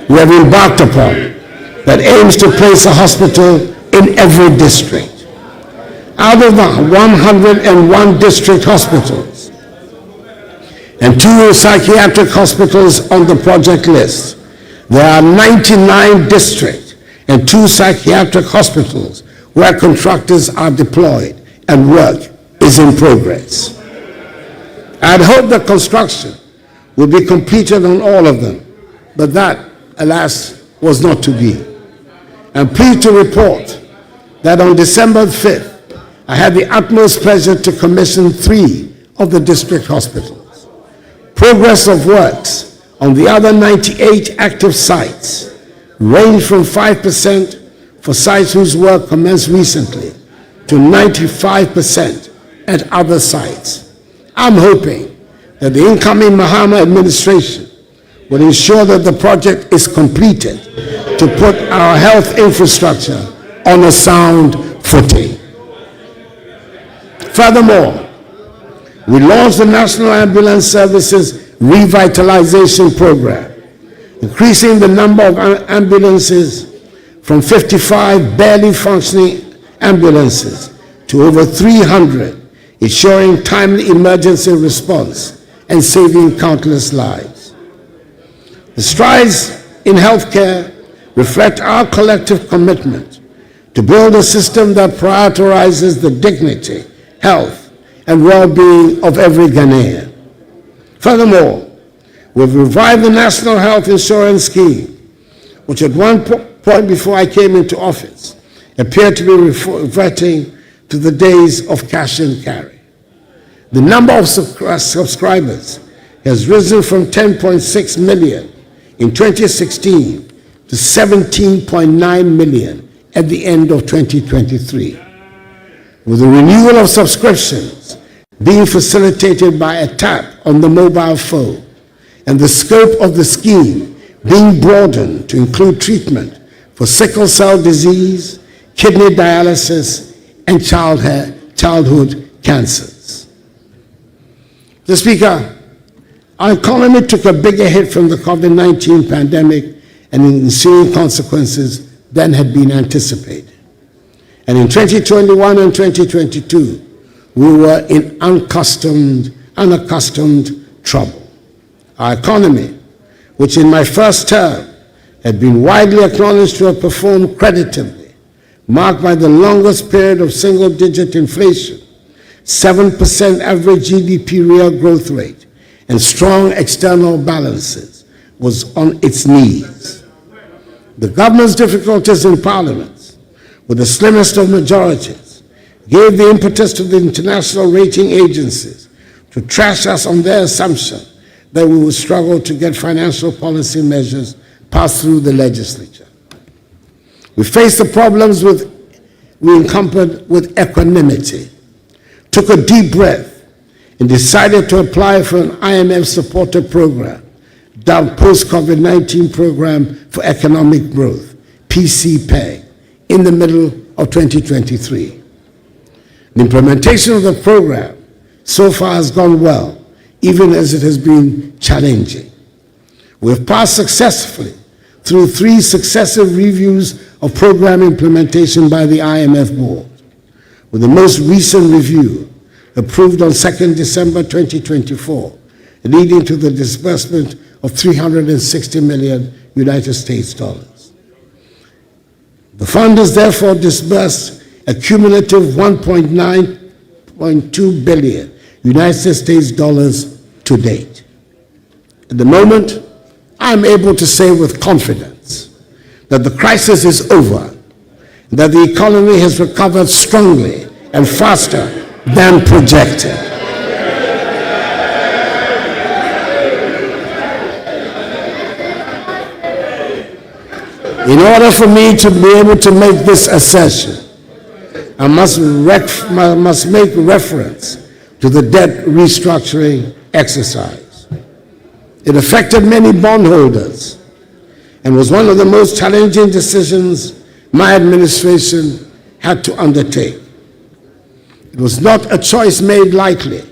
we have embarked upon that aims to place a hospital in every district. Out of the 101 district hospitals and 2 psychiatric hospitals on the project list, there are 99 district and 2 psychiatric hospitals where contractors are deployed and work is in progress. I had hoped that construction would be completed on all of them, but that, alas, was not to be. I'm pleased to report that on December 5th, I had the utmost pleasure to commission 3 of the district hospitals. Progress of works on the other 98 active sites range from 5% for sites whose work commenced recently to 95% at other sites. I'm hoping that the incoming Mahama administration will ensure that the project is completed to put our health infrastructure on a sound footing. Furthermore, we launched the National Ambulance Services Revitalization Program, increasing the number of ambulances from 55 barely functioning ambulances to over 300, ensuring timely emergency response and saving countless lives. The strides in healthcare reflect our collective commitment to build a system that prioritizes the dignity, health, and well-being of every Ghanaian. Furthermore, we've revived the National Health Insurance Scheme, which at one point before I came into office appeared to be reverting to the days of cash and carry. The number of subscribers has risen from 10.6 million in 2016 to 17.9 million at the end of 2023. With the renewal of subscriptions being facilitated by a tap on the mobile phone and the scope of the scheme being broadened to include treatment for sickle cell disease, kidney dialysis, and childhood cancers. Mr. Speaker, our economy took a bigger hit from the COVID-19 pandemic and ensuing consequences than had been anticipated. And in 2021 and 2022, we were in unaccustomed trouble. Our economy, which in my first term had been widely acknowledged to have performed creditably, marked by the longest period of single-digit inflation, 7% average GDP real growth rate, and strong external balances, was on its knees. The government's difficulties in parliament, with the slimmest of majorities, gave the impetus to the international rating agencies to trash us on their assumption that we would struggle to get financial policy measures passed through the legislature. We faced the problems we encountered with equanimity, took a deep breath, and decided to apply for an IMF-supported program, dubbed Post-COVID-19 Program for Economic Growth, PCPEG, in the middle of 2023. The implementation of the program so far has gone well, even as it has been challenging. We have passed successfully through 3 successive reviews of program implementation by the IMF board, with the most recent review approved on 2nd December 2024, leading to the disbursement of 360 million United States dollars. The fund has therefore disbursed a cumulative 1.9 billion United States dollars to date. At the moment, I'm able to say with confidence that the crisis is over, and that the economy has recovered strongly and faster than projected. In order for me to be able to make this assertion, I must make reference to the debt restructuring exercise. It affected many bondholders and was one of the most challenging decisions my administration had to undertake. It was not a choice made lightly,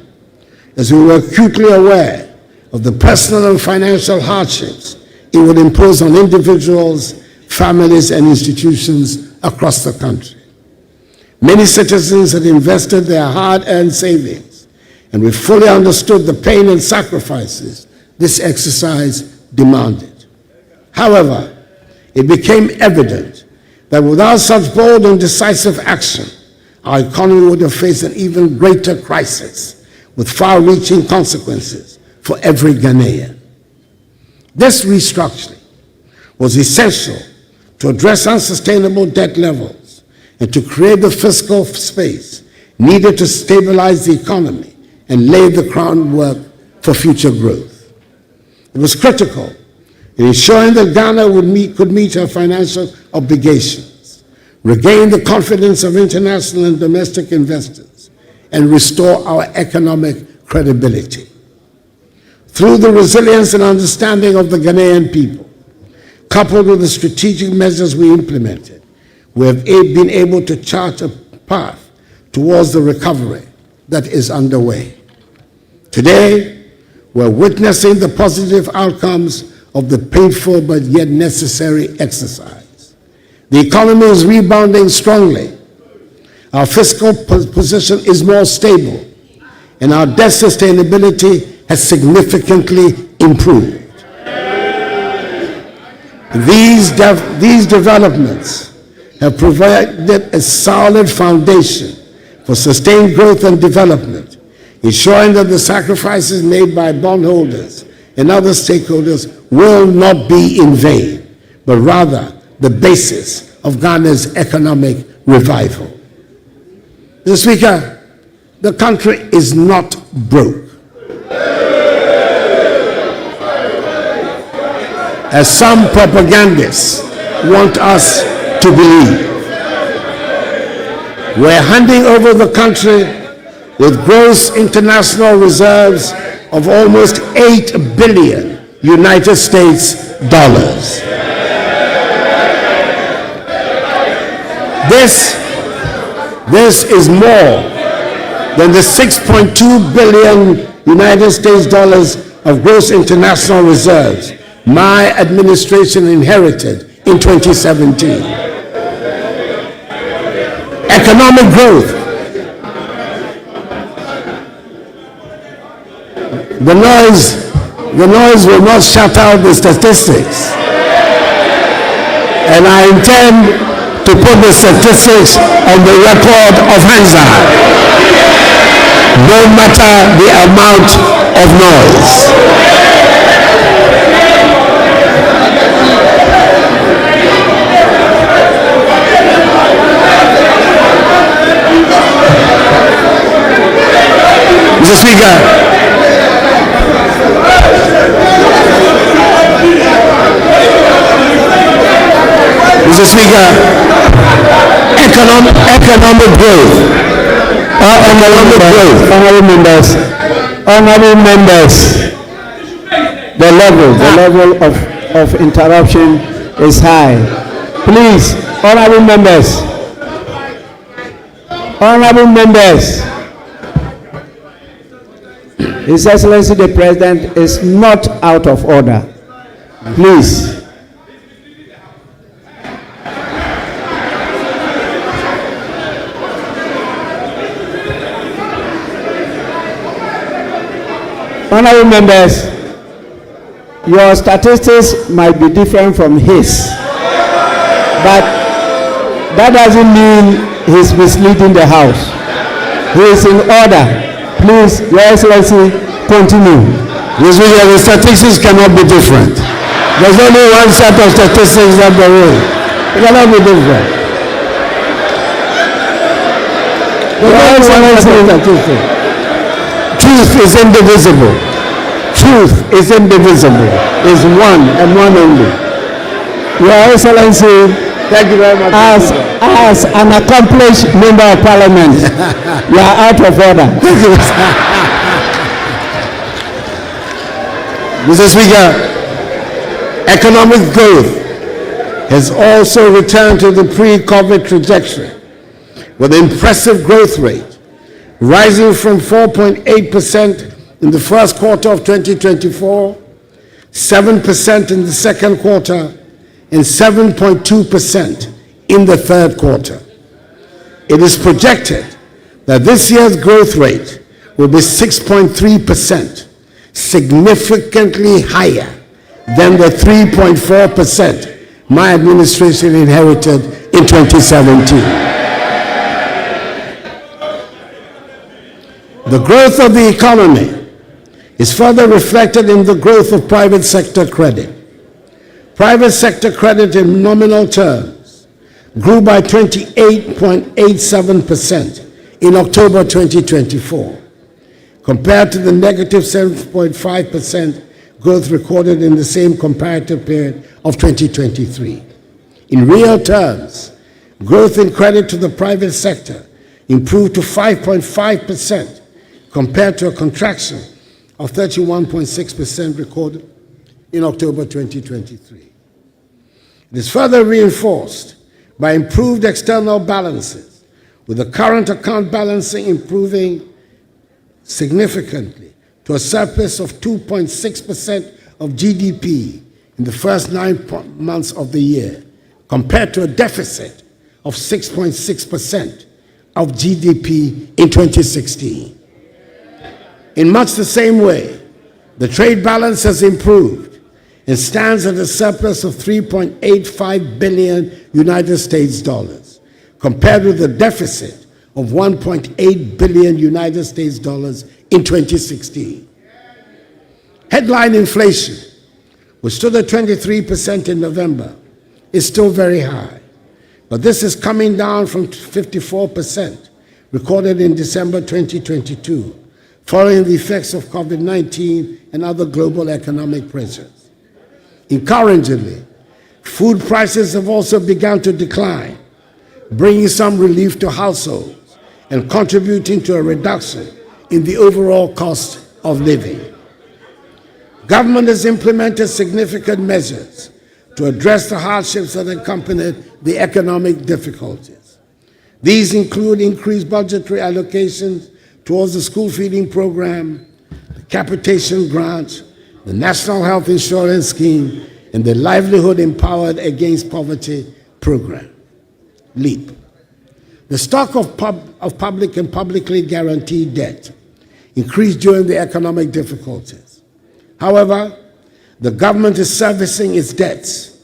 as we were acutely aware of the personal and financial hardships it would impose on individuals, families, and institutions across the country. Many citizens had invested their hard-earned savings, and we fully understood the pain and sacrifices this exercise demanded. However, it became evident that without such bold and decisive action, our economy would have faced an even greater crisis with far-reaching consequences for every Ghanaian. This restructuring was essential to address unsustainable debt levels and to create the fiscal space needed to stabilize the economy and lay the groundwork for future growth. It was critical in ensuring that Ghana could meet her financial obligations, regain the confidence of international and domestic investors, and restore our economic credibility. Through the resilience and understanding of the Ghanaian people, coupled with the strategic measures we implemented, we have been able to chart a path towards the recovery that is underway. Today, we're witnessing the positive outcomes of the painful but yet necessary exercise. The economy is rebounding strongly. Our fiscal position is more stable, and our debt sustainability has significantly improved. These developments have provided a solid foundation for sustained growth and development, ensuring that the sacrifices made by bondholders and other stakeholders will not be in vain, but rather the basis of Ghana's economic revival. Mr. Speaker, the country is not broke, as some propagandists want us to believe. We're handing over the country with gross international reserves of almost 8 billion United States dollars. This is more than the 6.2 billion United States dollars of gross international reserves my administration inherited in 2017. Economic growth. The noise will not shut out the statistics. And I intend to put the statistics on the record of Hansard, no matter the amount of noise. Mr. Speaker. Mr. Speaker, economic growth. Honorable members, the level of interruption is high. Please, honorable members, His Excellency the President is not out of order. Please. Honorable members, your statistics might be different from his, but that doesn't mean he's misleading the House. He is in order. Please, Your Excellency, continue. The statistics cannot be different. There's only one set of statistics that there is. It cannot be different. Truth is indivisible. Truth is indivisible. Is one and one only. Your Excellency, thank you very much. As an accomplished member of Parliament, you are out of order. Mr. Speaker, economic growth has also returned to the pre-COVID trajectory with an impressive growth rate rising from 4.8% in the first quarter of 2024, 7% in the second quarter, and 7.2% in the third quarter. It is projected that this year's growth rate will be 6.3%, significantly higher than the 3.4% my administration inherited in 2017. The growth of the economy is further reflected in the growth of private sector credit. Private sector credit in nominal terms grew by 28.87% in October 2024, compared to the negative 7.5% growth recorded in the same comparative period of 2023. In real terms, growth in credit to the private sector improved to 5.5% compared to a contraction of 31.6% recorded in October 2023. It is further reinforced by improved external balances, with the current account balancing improving significantly to a surplus of 2.6% of GDP in the first 9 months of the year, compared to a deficit of 6.6% of GDP in 2016. In much the same way, the trade balance has improved and stands at a surplus of 3.85 billion United States dollars, compared with a deficit of 1.8 billion United States dollars in 2016. Headline inflation, which stood at 23% in November, is still very high, but this is coming down from 54% recorded in December 2022, following the effects of COVID-19 and other global economic pressures. Encouragingly, food prices have also begun to decline, bringing some relief to households and contributing to a reduction in the overall cost of living. Government has implemented significant measures to address the hardships that accompanied the economic difficulties. These include increased budgetary allocations towards the school feeding program, the capitation grant, the National Health Insurance Scheme, and the Livelihood Empowered Against Poverty program, LEAP. The stock of public and publicly guaranteed debt increased during the economic difficulties. However, the government is servicing its debts,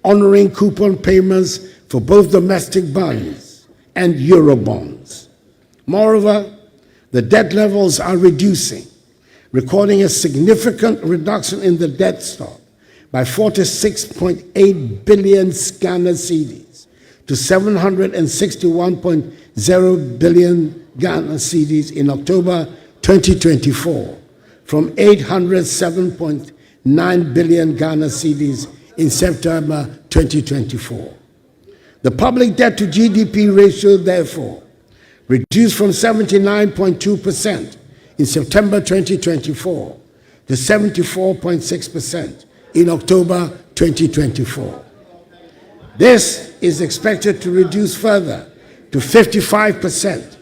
honoring coupon payments for both domestic bonds and Eurobonds. Moreover, the debt levels are reducing, recording a significant reduction in the debt stock by 46.8 billion Ghana cedis to 761.0 billion Ghana cedis in October 2024 from 807.9 billion Ghana cedis in September 2024. The public debt to GDP ratio, therefore, reduced from 79.2% in September 2024 to 74.6% in October 2024. This is expected to reduce further to 55%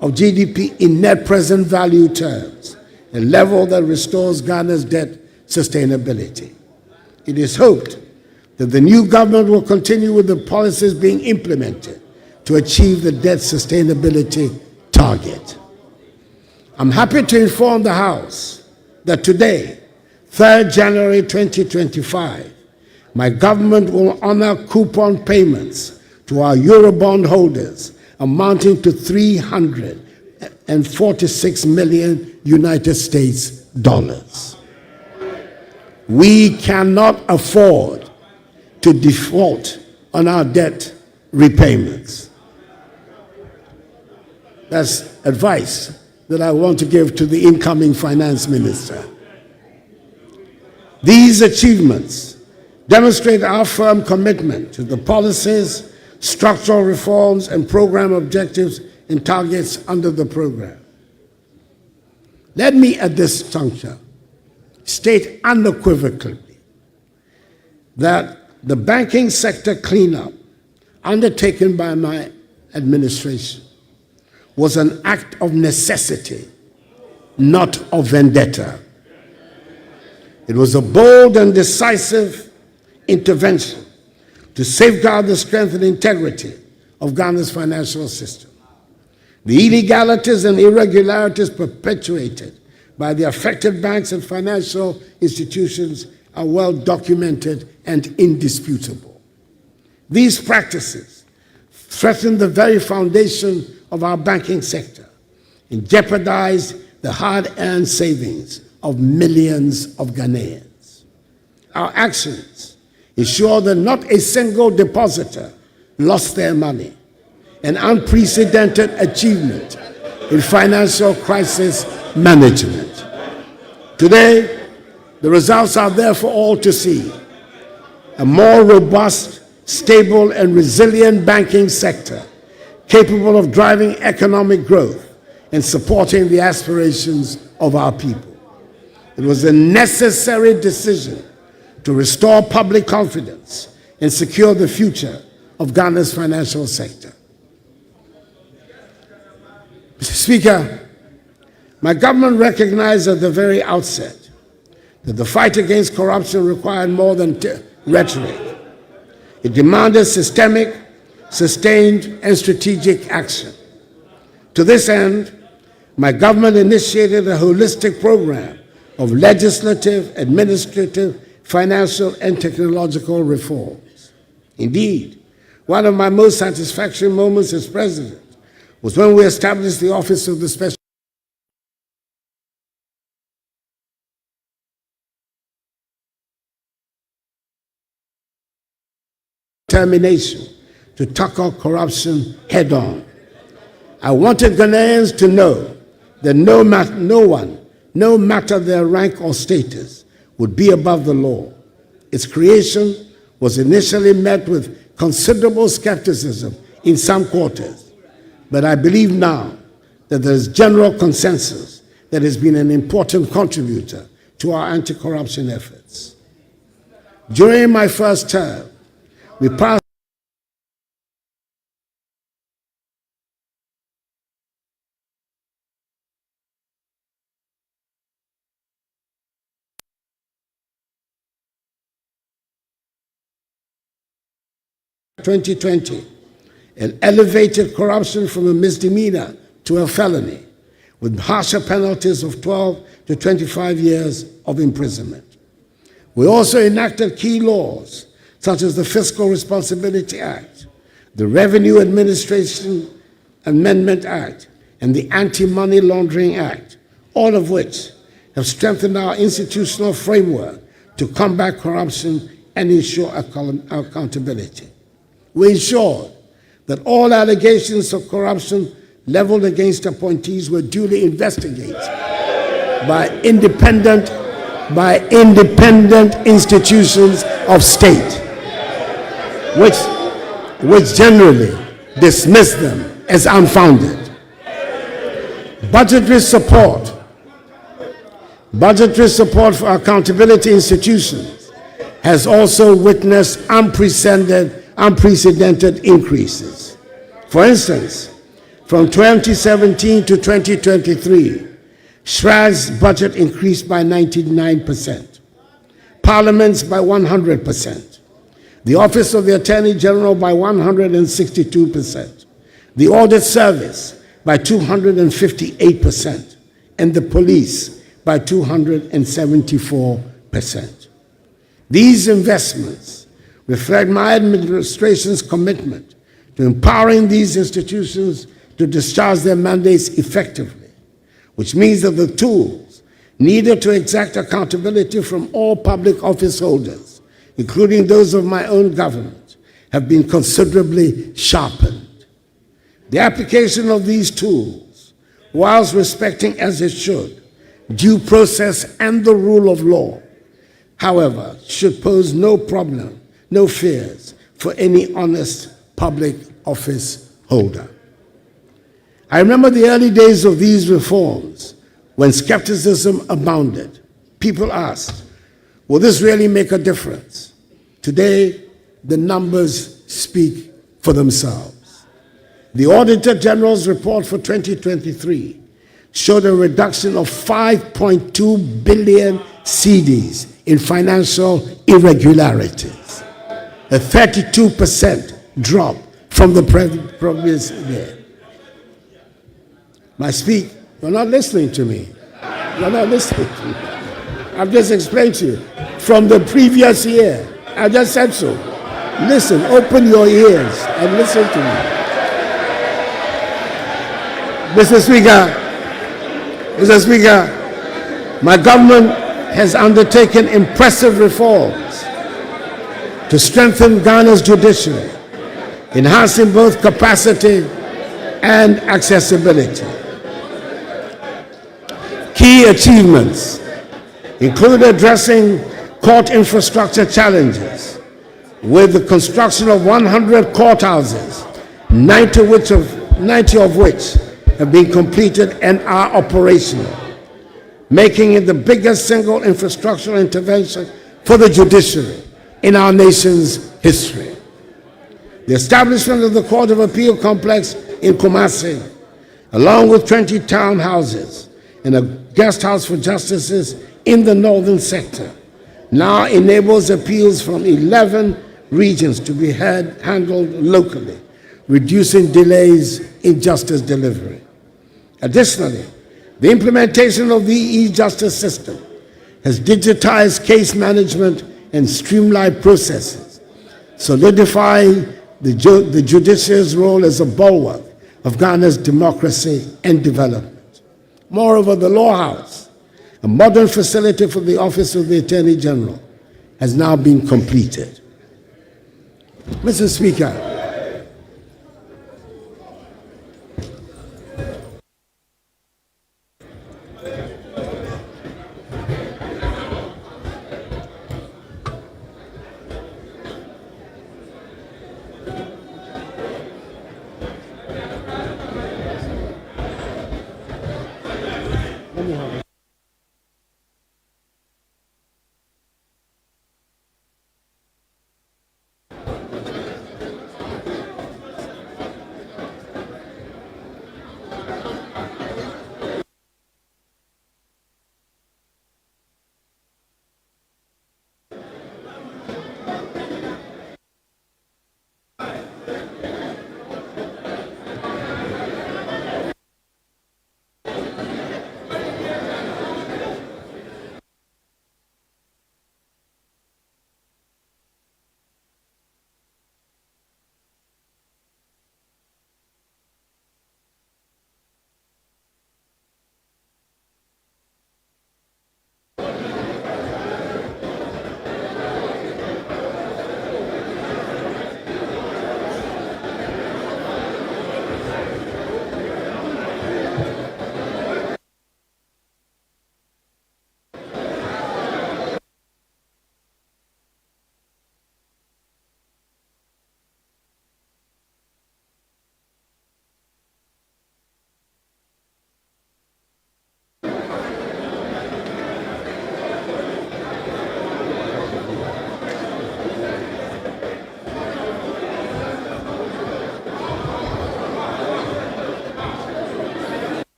of GDP in net present value terms, a level that restores Ghana's debt sustainability. It is hoped that the new government will continue with the policies being implemented to achieve the debt sustainability target. I'm happy to inform the House that today, 3rd January 2025, my government will honor coupon payments to our Eurobond holders amounting to $346 million United States dollars. We cannot afford to default on our debt repayments. That's advice that I want to give to the incoming finance minister. These achievements demonstrate our firm commitment to the policies, structural reforms, and program objectives and targets under the program. Let me at this juncture state unequivocally that the banking sector cleanup undertaken by my administration was an act of necessity, not of vendetta. It was a bold and decisive intervention to safeguard the strength and integrity of Ghana's financial system. The illegalities and irregularities perpetuated by the affected banks and financial institutions are well documented and indisputable. These practices threaten the very foundation of our banking sector and jeopardize the hard-earned savings of millions of Ghanaians. Our actions ensure that not a single depositor lost their money, an unprecedented achievement in financial crisis management. Today, the results are there for all to see. A more robust, stable, and resilient banking sector capable of driving economic growth and supporting the aspirations of our people. It was a necessary decision to restore public confidence and secure the future of Ghana's financial sector. Mr. Speaker, my government recognized at the very outset that the fight against corruption required more than rhetoric. It demanded systemic, sustained, and strategic action. To this end, my government initiated a holistic program of legislative, administrative, financial, and technological reforms. Indeed, one of my most satisfactory moments as president was when we established the Office of the Special determination to tackle corruption head-on. I wanted Ghanaians to know that no one, no matter their rank or status, would be above the law. Its creation was initially met with considerable skepticism in some quarters, but I believe now that there is general consensus that has been an important contributor to our anti-corruption efforts. During my first term, we passed (2020) and elevated corruption from a misdemeanor to a felony, with harsher penalties of 12 to 25 years of imprisonment. We also enacted key laws such as the Fiscal Responsibility Act, the Revenue Administration Amendment Act, and the Anti-Money Laundering Act, all of which have strengthened our institutional framework to combat corruption and ensure accountability. We ensured that all allegations of corruption leveled against appointees were duly investigated by independent institutions of state, which generally dismiss them as unfounded. Budgetary support for accountability institutions has also witnessed unprecedented increases. For instance, from 2017 to 2023, SHRA's budget increased by 99%, Parliament's by 100%, the Office of the Attorney General by 162%, the Audit Service by 258%, and the police by 274%. These investments reflect my administration's commitment to empowering these institutions to discharge their mandates effectively, which means that the tools needed to exact accountability from all public office holders, including those of my own government, have been considerably sharpened. The application of these tools, whilst respecting as it should due process and the rule of law, however, should pose no problem, no fears for any honest public office holder. I remember the early days of these reforms when skepticism abounded. People asked, will this really make a difference? Today, the numbers speak for themselves. The Auditor General's report for 2023 showed a reduction of 5.2 billion cedis in financial irregularities, a 32% drop from the previous year. You're not listening to me. You're not listening to me. I've just explained to you. From the previous year, I just said so. Listen, open your ears and listen to me. Mr. Speaker, my government has undertaken impressive reforms to strengthen Ghana's judiciary, enhancing both capacity and accessibility. Key achievements include addressing court infrastructure challenges with the construction of 100 courthouses, 90 of which have been completed and are operational, making it the biggest single infrastructural intervention for the judiciary in our nation's history. The establishment of the Court of Appeal complex in Kumasi, along with 20 townhouses and a guest house for justices in the northern sector, now enables appeals from 11 regions to be handled locally, reducing delays in justice delivery. Additionally, the implementation of the e-justice system has digitized case management and streamlined processes, solidifying the judiciary's role as a bulwark of Ghana's democracy and development. Moreover, the Law House, a modern facility for the Office of the Attorney General, has now been completed. Mr. Speaker,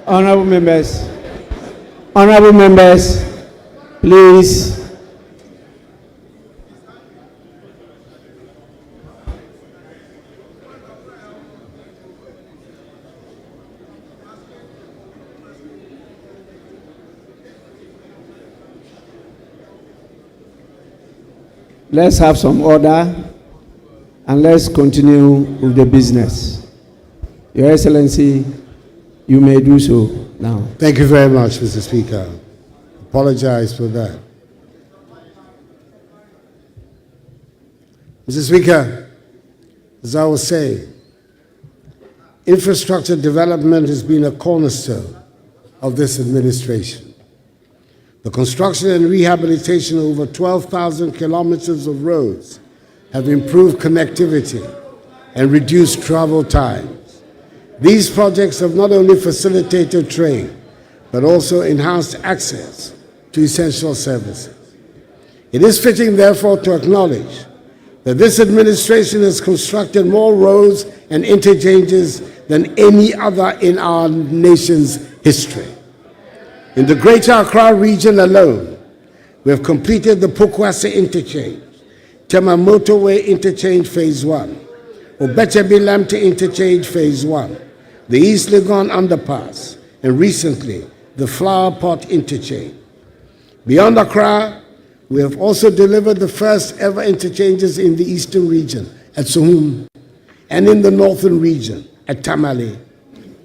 Honorable members, please. Let's have some order and let's continue with the business. Your Excellency, you may do so now. Thank you very much, Mr. Speaker. Apologize for that. Mr. Speaker, as I was saying, infrastructure development has been a cornerstone of this administration. The construction and rehabilitation of over 12,000 kilometers of roads have improved connectivity and reduced travel time. These projects have not only facilitated trade, but also enhanced access to essential services. It is fitting, therefore, to acknowledge that this administration has constructed more roads and interchanges than any other in our nation's history. In the Greater Accra region alone, we have completed the Pokwase Interchange, Tema Motorway Interchange Phase 1, Obechebi-Lamte Interchange Phase 1, the East Legon Underpass, and recently, the Flower Pot Interchange. Beyond Accra, we have also delivered the first ever interchanges in the Eastern region at Sohum and in the Northern region at Tamale.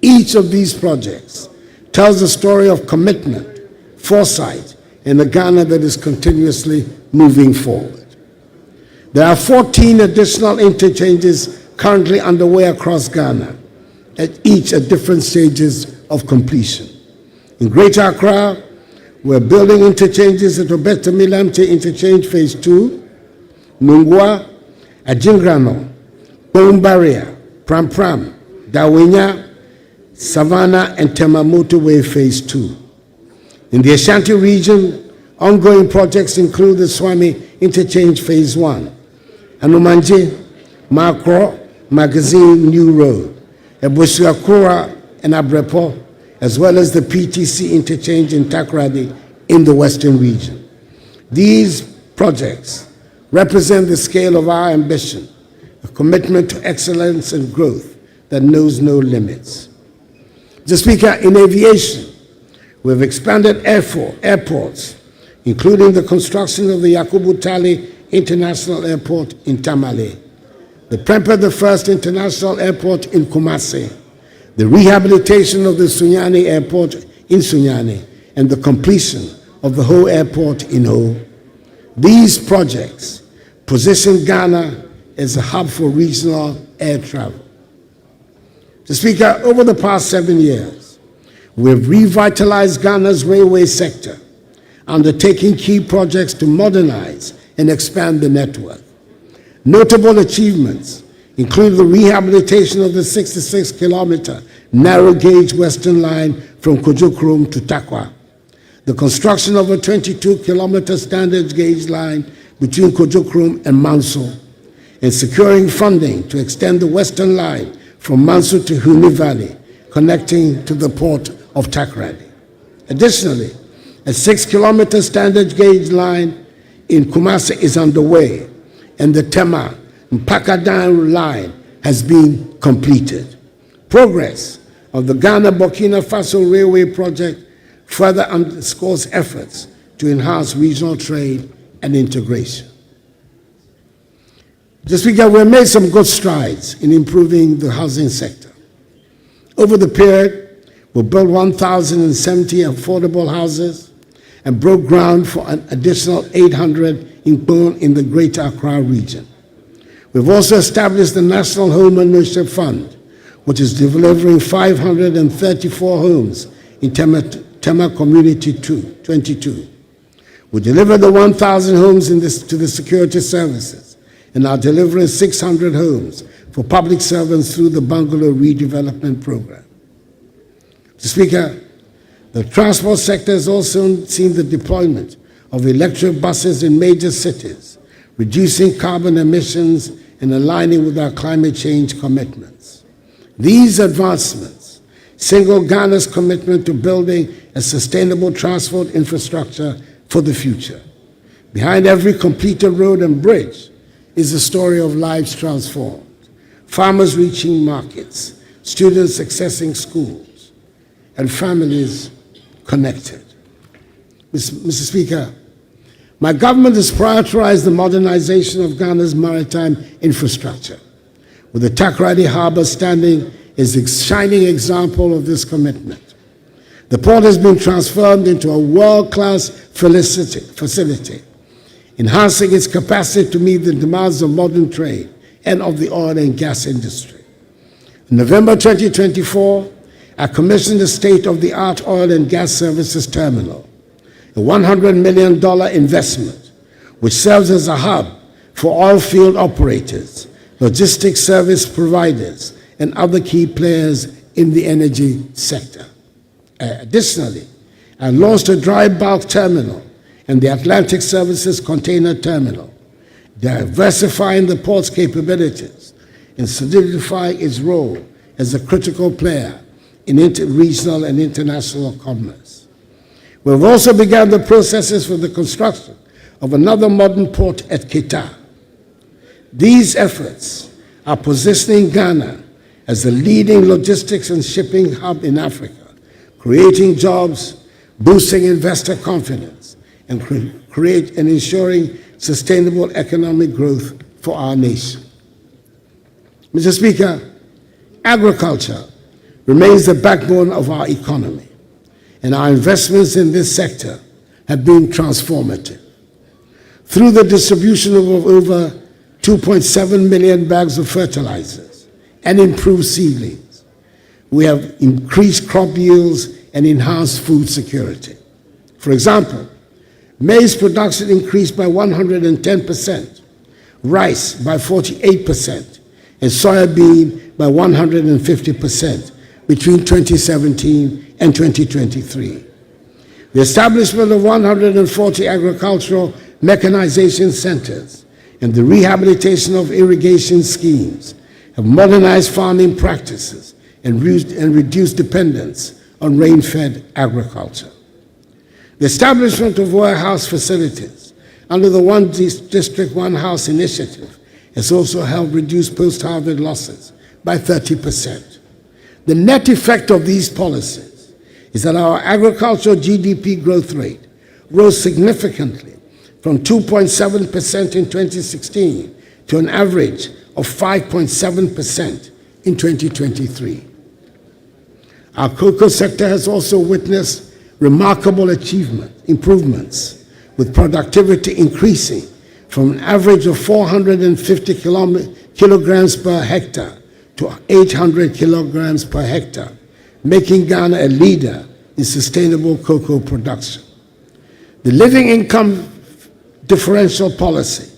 Each of these projects tells a story of commitment, foresight, and a Ghana that is continuously moving forward. There are 14 additional interchanges currently underway across Ghana, each at different stages of completion. In Greater Accra, we're building interchanges at Obetemi-Lamte Interchange Phase 2, Nungwa, Ajingrano, Bone Barrier, Pram Pram, Dawenya, Savannah, and Tema Motorway Phase 2. In the Ashanti region, ongoing projects include the Swami Interchange Phase 1, Anumanje, Makro, Magazine New Road, Ebusuakura and Abrepo, as well as the PTC interchange in Takoradi in the Western region. These projects represent the scale of our ambition, a commitment to excellence and growth that knows no limits. Mr. Speaker, in aviation, we have expanded airports, including the construction of the Yakubu Tale International Airport in Tamale, the Prempeh I International Airport in Kumasi, the rehabilitation of the Sunyani Airport in Sunyani, and the completion of the Ho Airport in Ho. These projects position Ghana as a hub for regional air travel. Mr. Speaker, over the past 7 years, we have revitalized Ghana's railway sector, undertaking key projects to modernize and expand the network. Notable achievements including the rehabilitation of the 66-kilometer narrow-gauge Western Line from Kojokrom to Takwa, the construction of a 22-kilometer standard-gauge line between Kojokrom and Manso, and securing funding to extend the Western Line from Manso to Huni Valley, connecting to the port of Takoradi. Additionally, a 6-kilometer standard-gauge line in Kumasi is underway, and the Tema-Mpakadan line has been completed. Progress of the Ghana-Burkina Faso Railway project further underscores efforts to enhance regional trade and integration. This week, we made some good strides in improving the housing sector. Over the period, we built 1,070 affordable houses and broke ground for an additional 800 in the Greater Accra region. We've also established the National Home Ownership Fund, which is delivering 534 homes in Tema Community 22. We delivered the 1,000 homes to the security services and are delivering 600 homes for public servants through the Bungalow Redevelopment Program. Mr. Speaker, the transport sector has also seen the deployment of electric buses in major cities, reducing carbon emissions and aligning with our climate change commitments. These advancements signal Ghana's commitment to building a sustainable transport infrastructure for the future. Behind every completed road and bridge is the story of lives transformed, farmers reaching markets, students accessing schools, and families connected. Mr. Speaker, my government has prioritized the modernization of Ghana's maritime infrastructure, with the Takoradi Harbour standing as a shining example of this commitment. The port has been transformed into a world-class facility, enhancing its capacity to meet the demands of modern trade and of the oil and gas industry. In November 2024, I commissioned the state-of-the-art oil and gas services terminal, a $100 million investment, which serves as a hub for oil field operators, logistics service providers, and other key players in the energy sector. Additionally, I launched a dry bulk terminal and the Atlantic Services Container Terminal, diversifying the port's capabilities and solidifying its role as a critical player in regional and international commerce. We've also begun the processes for the construction of another modern port at Kita. These efforts are positioning Ghana as the leading logistics and shipping hub in Africa, creating jobs, boosting investor confidence, and ensuring sustainable economic growth for our nation. Mr. Speaker, agriculture remains the backbone of our economy, and our investments in this sector have been transformative. Through the distribution of over 2.7 million bags of fertilizers and improved seedlings, we have increased crop yields and enhanced food security. For example, maize production increased by 110%, rice by 48%, and soybean by 150% between 2017 and 2023. The establishment of 140 agricultural mechanization centers and the rehabilitation of irrigation schemes have modernized farming practices and reduced dependence on rain-fed agriculture. The establishment of warehouse facilities under the One District, One House initiative has also helped reduce post-harvest losses by 30%. The net effect of these policies is that our agricultural GDP growth rate rose significantly from 2.7% in 2016 to an average of 5.7% in 2023. Our cocoa sector has also witnessed remarkable improvements, with productivity increasing from an average of 450 kilograms per hectare to 800 kilograms per hectare, making Ghana a leader in sustainable cocoa production. The living income differential policy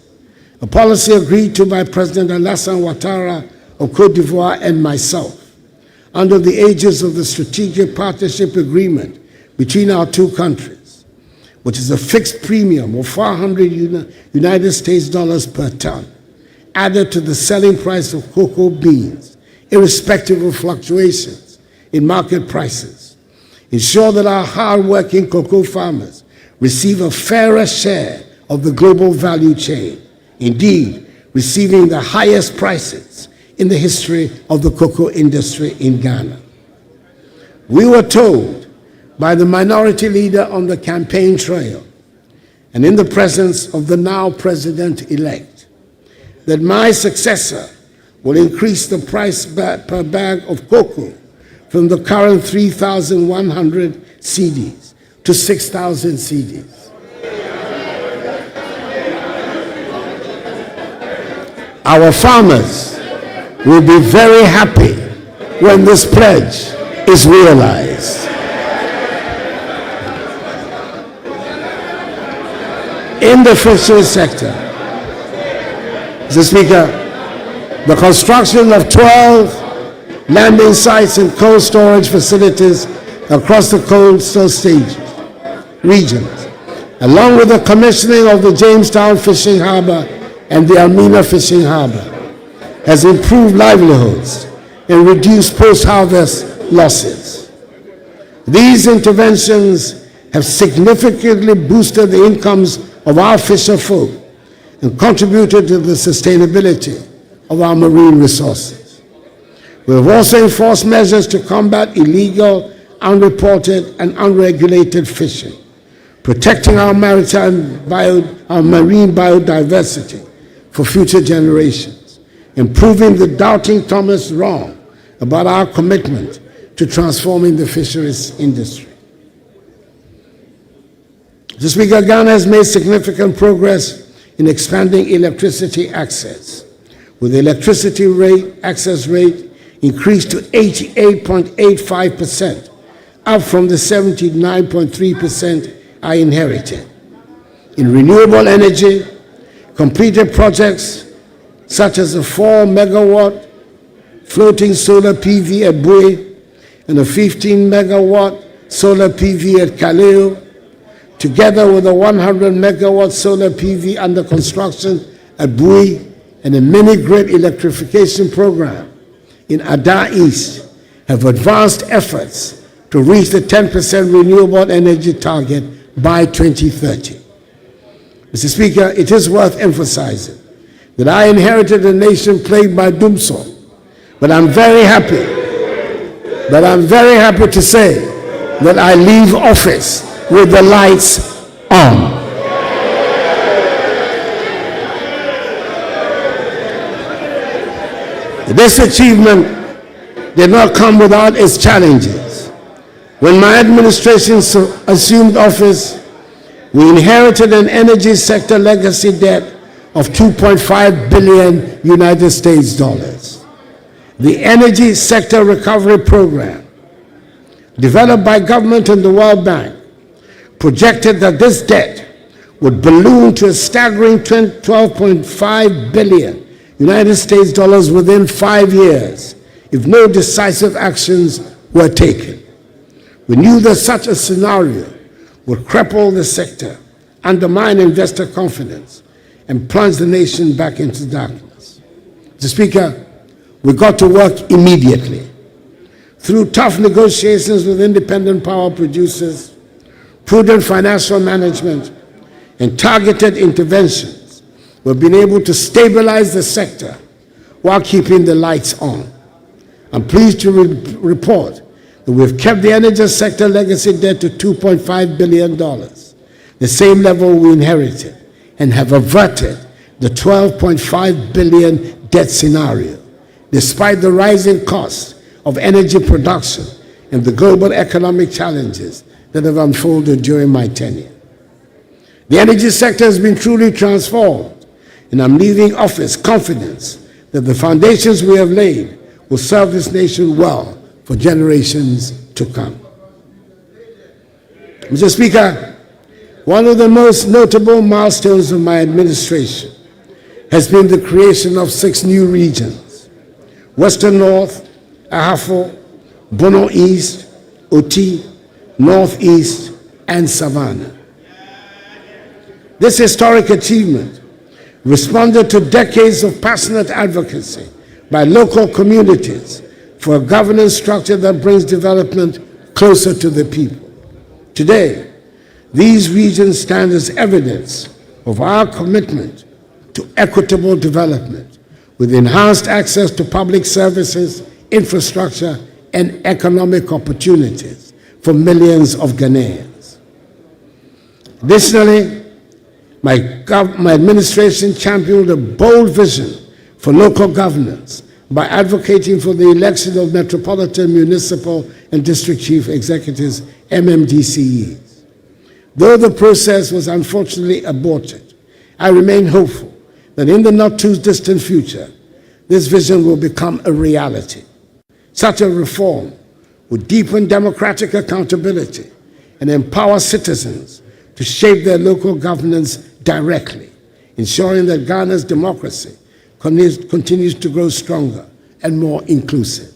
a policy agreed to by President Alassane Ouattara of Cote d'Ivoire and myself, under the aegis of the Strategic Partnership Agreement between our two countries, which is a fixed premium of 400 United States dollars per ton, added to the selling price of cocoa beans, irrespective of fluctuations in market prices, ensure that our hard-working cocoa farmers receive a fairer share of the global value chain, indeed, receiving the highest prices in the history of the cocoa industry in Ghana. We were told by the minority leader on the campaign trail and in the presence of the now president-elect that my successor will increase the price per bag of cocoa from the current 3,100 cedis to 6,000 cedis. Our farmers will be very happy when this pledge is realized. In the fisheries sector, Mr. Speaker, the construction of 12 landing sites and cold storage facilities across the coastal regions, along with the commissioning of the Jamestown Fishing Harbor and the Almina Fishing Harbor, has improved livelihoods and reduced post-harvest losses. These interventions have significantly boosted the incomes of our fisher folk and contributed to the sustainability of our marine resources. We have also enforced measures to combat illegal, unreported, and unregulated fishing, protecting our marine biodiversity for future generations, and proving the doubting Thomas wrong about our commitment to transforming the fisheries industry. Mr. Speaker, Ghana has made significant progress in expanding electricity access, with the electricity access rate increased to 88.85%, up from the 79.3% I inherited. In renewable energy, completed projects such as a 4-megawatt floating solar PV at Bui and a 15-megawatt solar PV at Kaleo, together with a 100-megawatt solar PV under construction at Bui and a mini-grid electrification program in Ada East, have advanced efforts to reach the 10% renewable energy target by 2030. Mr. Speaker, it is worth emphasizing that I inherited a nation plagued by doomsday, but I'm very happy to say that I leave office with the lights on. This achievement did not come without its challenges. When my administration assumed office, we inherited an energy sector legacy debt of 2.5 billion United States dollars. The Energy Sector Recovery Program, developed by government and the World Bank, projected that this debt would balloon to a staggering 12.5 billion United States dollars within 5 years if no decisive actions were taken. We knew that such a scenario would cripple the sector, undermine investor confidence, and plunge the nation back into darkness. Mr. Speaker, we got to work immediately. Through tough negotiations with independent power producers, prudent financial management, and targeted interventions, we've been able to stabilize the sector while keeping the lights on. I'm pleased to report that we've kept the energy sector legacy debt to $2.5 billion, the same level we inherited, and have averted the $12.5 billion debt scenario, despite the rising costs of energy production and the global economic challenges that have unfolded during my tenure. The energy sector has been truly transformed, and I'm leaving office confident that the foundations we have laid will serve this nation well for generations to come. Mr. Speaker, one of the most notable milestones of my administration has been the creation of 6 new regions: Western North, Ahafo, Bono East, Oti, Northeast, and Savannah. This historic achievement responded to decades of passionate advocacy by local communities for a governance structure that brings development closer to the people. Today, these regions stand as evidence of our commitment to equitable development, with enhanced access to public services, infrastructure, and economic opportunities for millions of Ghanaians. Additionally, my administration championed a bold vision for local governance by advocating for the election of Metropolitan, Municipal, and District Chief Executives, MMDCEs. Though the process was unfortunately aborted, I remain hopeful that in the not-too-distant future, this vision will become a reality. Such a reform would deepen democratic accountability and empower citizens to shape their local governance directly, ensuring that Ghana's democracy continues to grow stronger and more inclusive.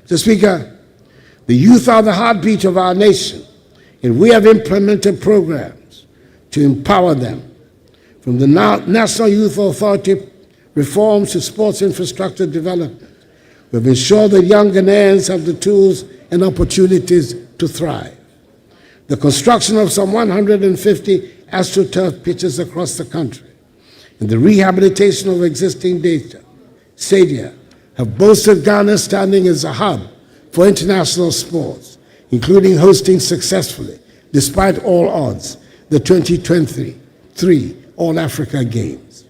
Mr. Speaker, the youth are the heartbeat of our nation, and we have implemented programs to empower them. From the National Youth Authority reforms to sports infrastructure development, we have ensured that young Ghanaians have the tools and opportunities to thrive. The construction of some 150 AstroTurf pitches across the country and the rehabilitation of existing stadia have bolstered Ghana standing as a hub for international sports, including hosting successfully, despite all odds, the 2023 All-Africa Games.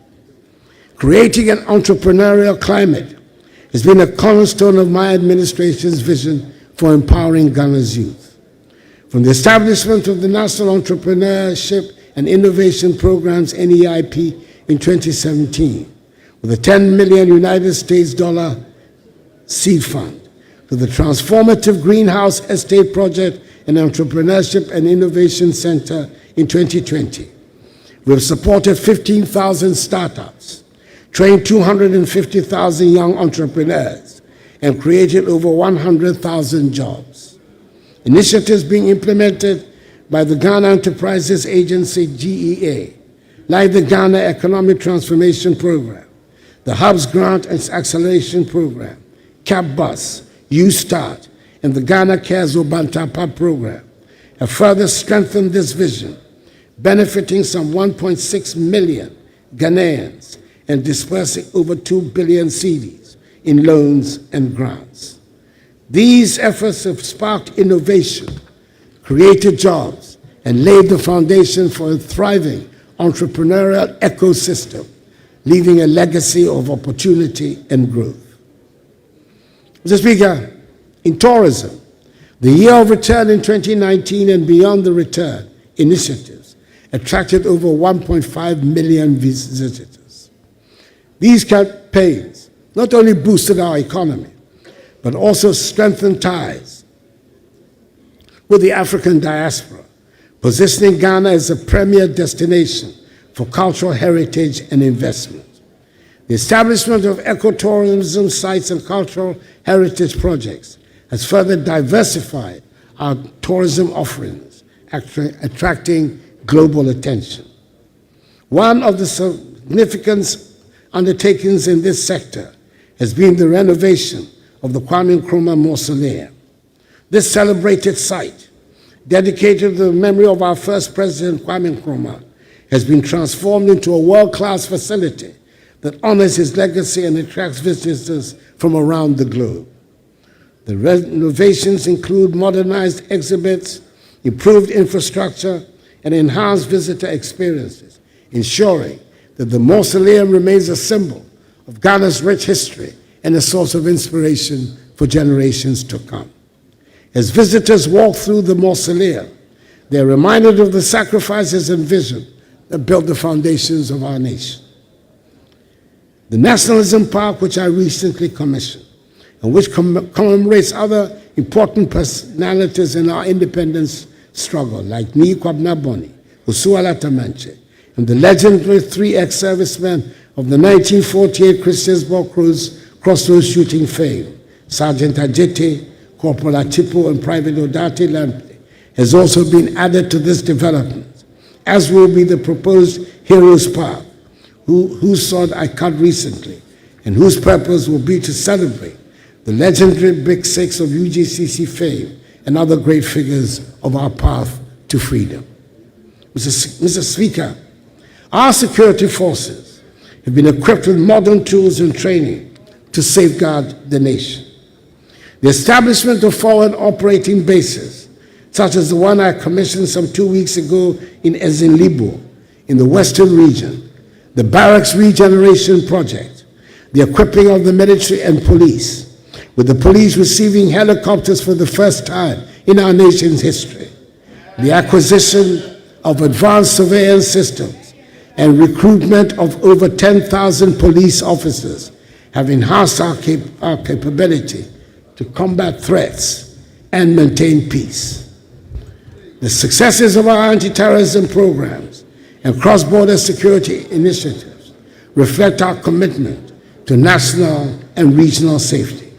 Creating an entrepreneurial climate has been a cornerstone of my administration's vision for empowering Ghana's youth. From the establishment of the National Entrepreneurship and Innovation Programs, NEIP, in 2017, with a $10 million United States dollar seed fund, to the transformative Greenhouse Estate Project and Entrepreneurship and Innovation Center in 2020. We have supported 15,000 startups, trained 250,000 young entrepreneurs, and created over 100,000 jobs. Initiatives being implemented by the Ghana Enterprises Agency, GEA, like the Ghana Economic Transformation Program, the Hubs Grant and Acceleration Program, CAP-BUS, U-START, and the Ghana Cares Obantapa Program, have further strengthened this vision, benefiting some 1.6 million Ghanaians and dispersing over 2 billion cedis in loans and grants. These efforts have sparked innovation, created jobs, and laid the foundation for a thriving entrepreneurial ecosystem, leaving a legacy of opportunity and growth. Mr. Speaker, in tourism, the Year of Return in 2019 and Beyond the Return initiatives attracted over 1.5 million visitors. These campaigns not only boosted our economy, but also strengthened ties with the African diaspora, positioning Ghana as a premier destination for cultural heritage and investment. The establishment of ecotourism sites and cultural heritage projects has further diversified our tourism offerings, attracting global attention. One of the significant undertakings in this sector has been the renovation of the Kwame Nkrumah Mausoleum. This celebrated site, dedicated to the memory of our first president, Kwame Nkrumah, has been transformed into a world-class facility that honors his legacy and attracts visitors from around the globe. The renovations include modernized exhibits, improved infrastructure, and enhanced visitor experiences, ensuring that the mausoleum remains a symbol of Ghana's rich history and a source of inspiration for generations to come. As visitors walk through the mausoleum, they are reminded of the sacrifices and vision that built the foundations of our nation. The Nationalism Park, which I recently commissioned, and which commemorates other important personalities in our independence struggle, like Ni Kwabena Boni, Usuala Tamanche, and the legendary 3 ex-servicemen of the 1948 Christiansborg Crossroads shooting fame, Sergeant Ajete, Corporal Atipo, and Private Odate Lampe, has also been added to this development, as will be the proposed Heroes Park, whose sod I cut recently, and whose purpose will be to celebrate the legendary Big Six of UGCC fame and other great figures of our path to freedom. Mr. Speaker, our security forces have been equipped with modern tools and training to safeguard the nation. The establishment of forward operating bases, such as the one I commissioned some 2 weeks ago in Ezinlibo, in the Western region, the barracks regeneration project, the equipping of the military and police, with the police receiving helicopters for the first time in our nation's history, the acquisition of advanced surveillance systems, and recruitment of over 10,000 police officers have enhanced our capability to combat threats and maintain peace. The successes of our anti-terrorism programs and cross-border security initiatives reflect our commitment to national and regional safety.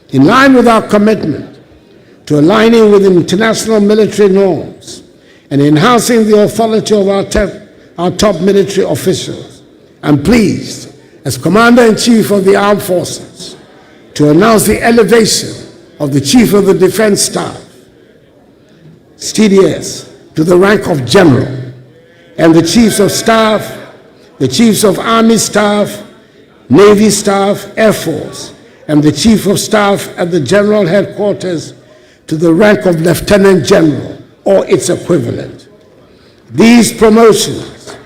In line with our commitment to aligning with international military norms and enhancing the authority of our top military officials, I'm pleased, as Commander-in-Chief of the Armed Forces, to announce the elevation of the Chief of the Defense Staff, CDS, to the rank of General, and the Chiefs of Staff, the Chiefs of Army Staff, Navy Staff, Air Force, and the Chief of Staff at the General Headquarters to the rank of Lieutenant General or its equivalent. These promotions,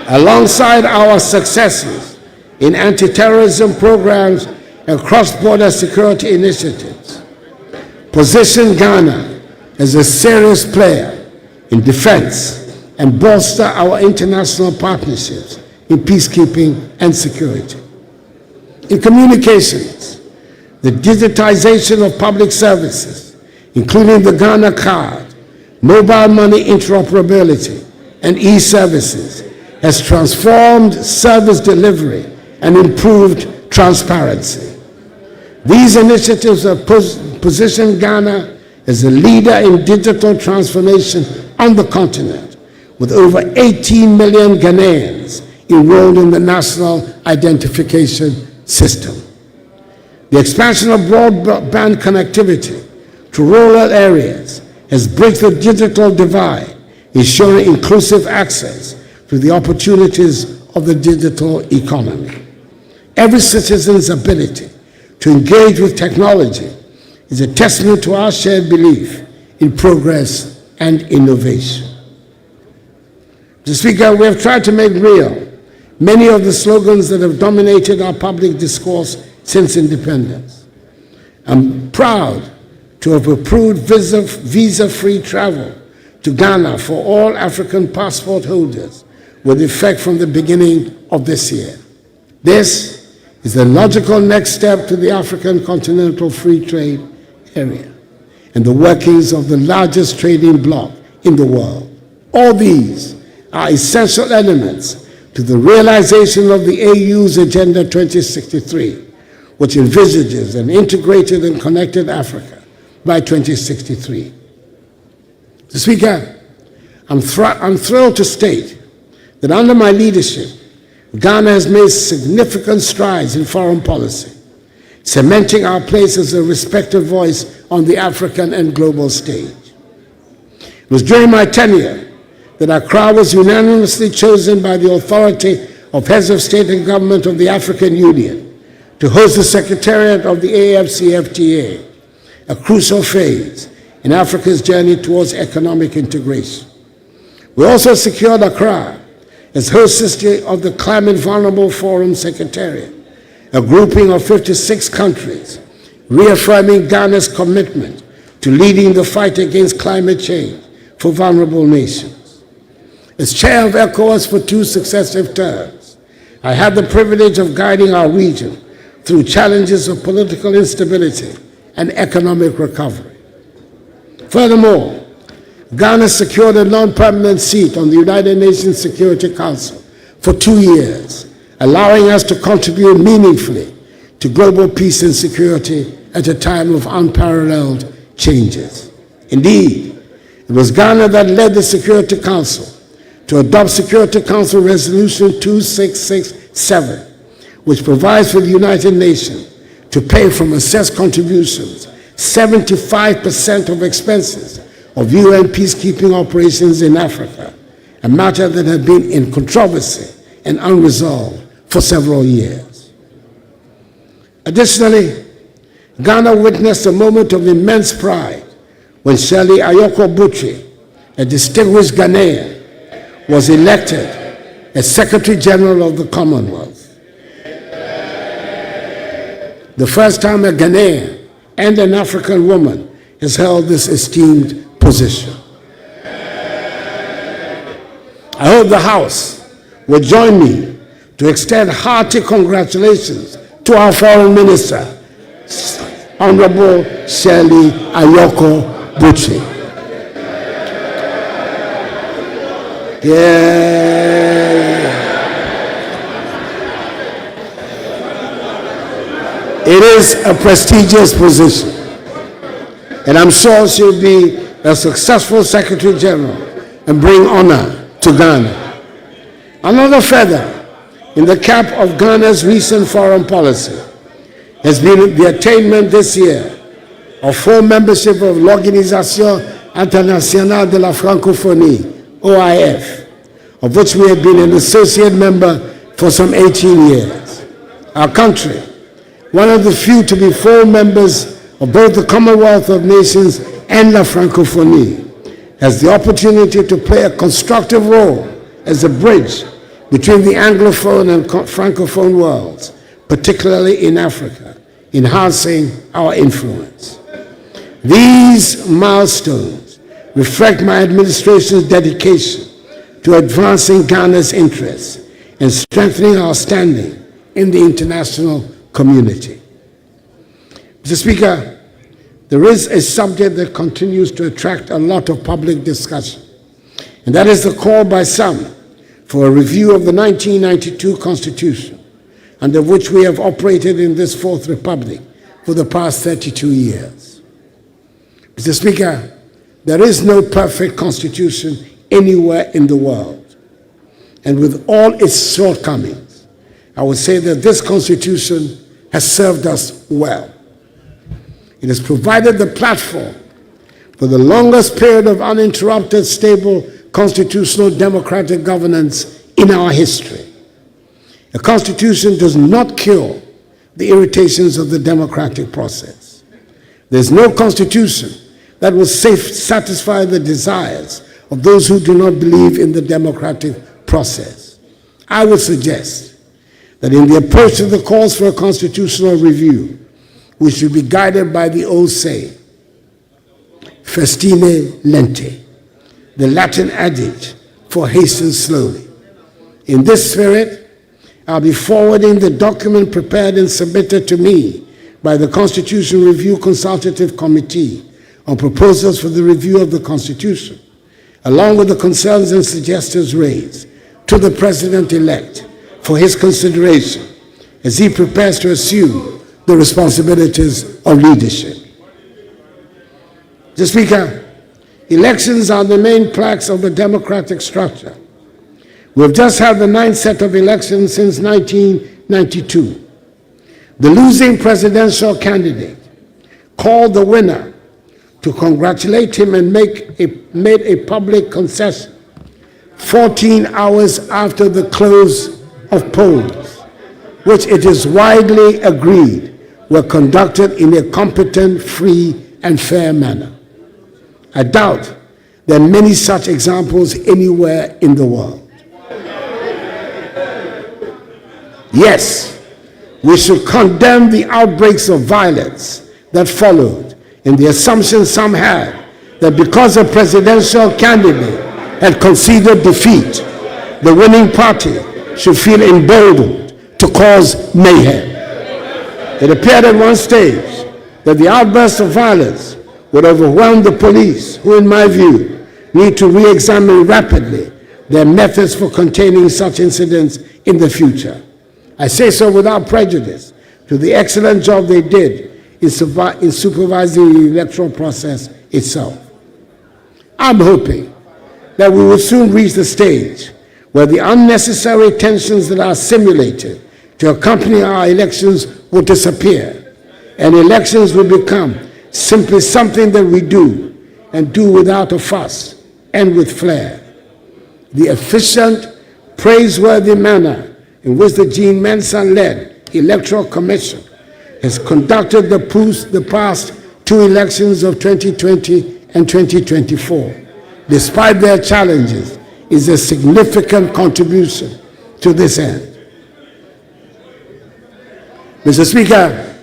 alongside our successes in anti-terrorism programs and cross-border security initiatives, position Ghana as a serious player in defense and bolster our international partnerships in peacekeeping and security. In communications, the digitization of public services, including the Ghana card, mobile money interoperability, and e-services, has transformed service delivery and improved transparency. These initiatives have positioned Ghana as a leader in digital transformation on the continent, with over 18 million Ghanaians enrolled in the National Identification System. The expansion of broadband connectivity to rural areas has bridged the digital divide, ensuring inclusive access to the opportunities of the digital economy. Every citizen's ability to engage with technology is a testament to our shared belief in progress and innovation. Mr. Speaker, we have tried to make real many of the slogans that have dominated our public discourse since independence. I'm proud to have approved visa-free travel to Ghana for all African passport holders with effect from the beginning of this year. This is the logical next step to the African Continental Free Trade Area and the workings of the largest trading bloc in the world. All these are essential elements to the realization of the AU's Agenda 2063, which envisages an integrated and connected Africa by 2063. Mr. Speaker, I'm thrilled to state that under my leadership, Ghana has made significant strides in foreign policy, cementing our place as a respected voice on the African and global stage. It was during my tenure that Accra was unanimously chosen by the authority of heads of state and government of the African Union to host the Secretariat of the AFCFTA, a crucial phase in Africa's journey towards economic integration. We also secured Accra as hostess of the Climate Vulnerable Forum Secretariat, a grouping of 56 countries, reaffirming Ghana's commitment to leading the fight against climate change for vulnerable nations. As chair of ECOWAS for 2 successive terms, I had the privilege of guiding our region through challenges of political instability and economic recovery. Furthermore, Ghana secured a non-permanent seat on the United Nations Security Council for 2 years, allowing us to contribute meaningfully to global peace and security at a time of unparalleled changes. Indeed, it was Ghana that led the Security Council to adopt Security Council Resolution 2667, which provides for the United Nations to pay from assessed contributions 75% of expenses of UN peacekeeping operations in Africa, a matter that had been in controversy and unresolved for several years. Additionally, Ghana witnessed a moment of immense pride when Shirley Ayoko Butchie, a distinguished Ghanaian, was elected as Secretary General of the Commonwealth. The first time a Ghanaian and an African woman has held this esteemed position. I hope the House will join me to extend hearty congratulations to our Foreign Minister, Honorable Shirley Ayoko Butchie. Yeah. It is a prestigious position, and I'm sure she'll be a successful Secretary General and bring honor to Ghana. Another feather in the cap of Ghana's recent foreign policy has been the attainment this year of full membership of l'Organisation Internationale de la Francophonie, OIF, of which we have been an associate member for some 18 years. Our country, one of the few to be full members of both the Commonwealth of Nations and La Francophonie, has the opportunity to play a constructive role as a bridge between the Anglophone and Francophone worlds, particularly in Africa, enhancing our influence. These milestones reflect my administration's dedication to advancing Ghana's interests and strengthening our standing in the international community. Mr. Speaker, there is a subject that continues to attract a lot of public discussion, and that is the call by some for a review of the 1992 Constitution, under which we have operated in this Fourth Republic for the past 32 years. Mr. Speaker, there is no perfect constitution anywhere in the world, and with all its shortcomings, I would say that this constitution has served us well. It has provided the platform for the longest period of uninterrupted, stable, constitutional democratic governance in our history. A constitution does not cure the irritations of the democratic process. There's no constitution that will satisfy the desires of those who do not believe in the democratic process. I would suggest that in the approach to the calls for a constitutional review, we should be guided by the old saying, festine lente, the Latin adage for hasten slowly. In this spirit, I'll be forwarding the document prepared and submitted to me by the Constitution Review Consultative Committee on proposals for the review of the Constitution, along with the concerns and suggestions raised, to the President-elect for his consideration as he prepares to assume the responsibilities of leadership. Mr. Speaker, elections are the main planks of the democratic structure. We've just had the 9th set of elections since 1992. The losing presidential candidate called the winner to congratulate him and made a public concession 14 hours after the close of polls, which it is widely agreed were conducted in a competent, free, and fair manner. I doubt there are many such examples anywhere in the world. Yes, we should condemn the outbreaks of violence that followed, and the assumption some had that because a presidential candidate had conceded defeat, the winning party should feel emboldened to cause mayhem. It appeared at one stage that the outburst of violence would overwhelm the police, who, in my view, need to re-examine rapidly their methods for containing such incidents in the future. I say so without prejudice to the excellent job they did in supervising the electoral process itself. I'm hoping that we will soon reach the stage where the unnecessary tensions that are simulated to accompany our elections will disappear, and elections will become simply something that we do, and do without a fuss and with flair. The efficient, praiseworthy manner in which the Jean Mensa-led Electoral Commission has conducted the past two elections of 2020 and 2024, despite their challenges, is a significant contribution to this end. Mr. Speaker,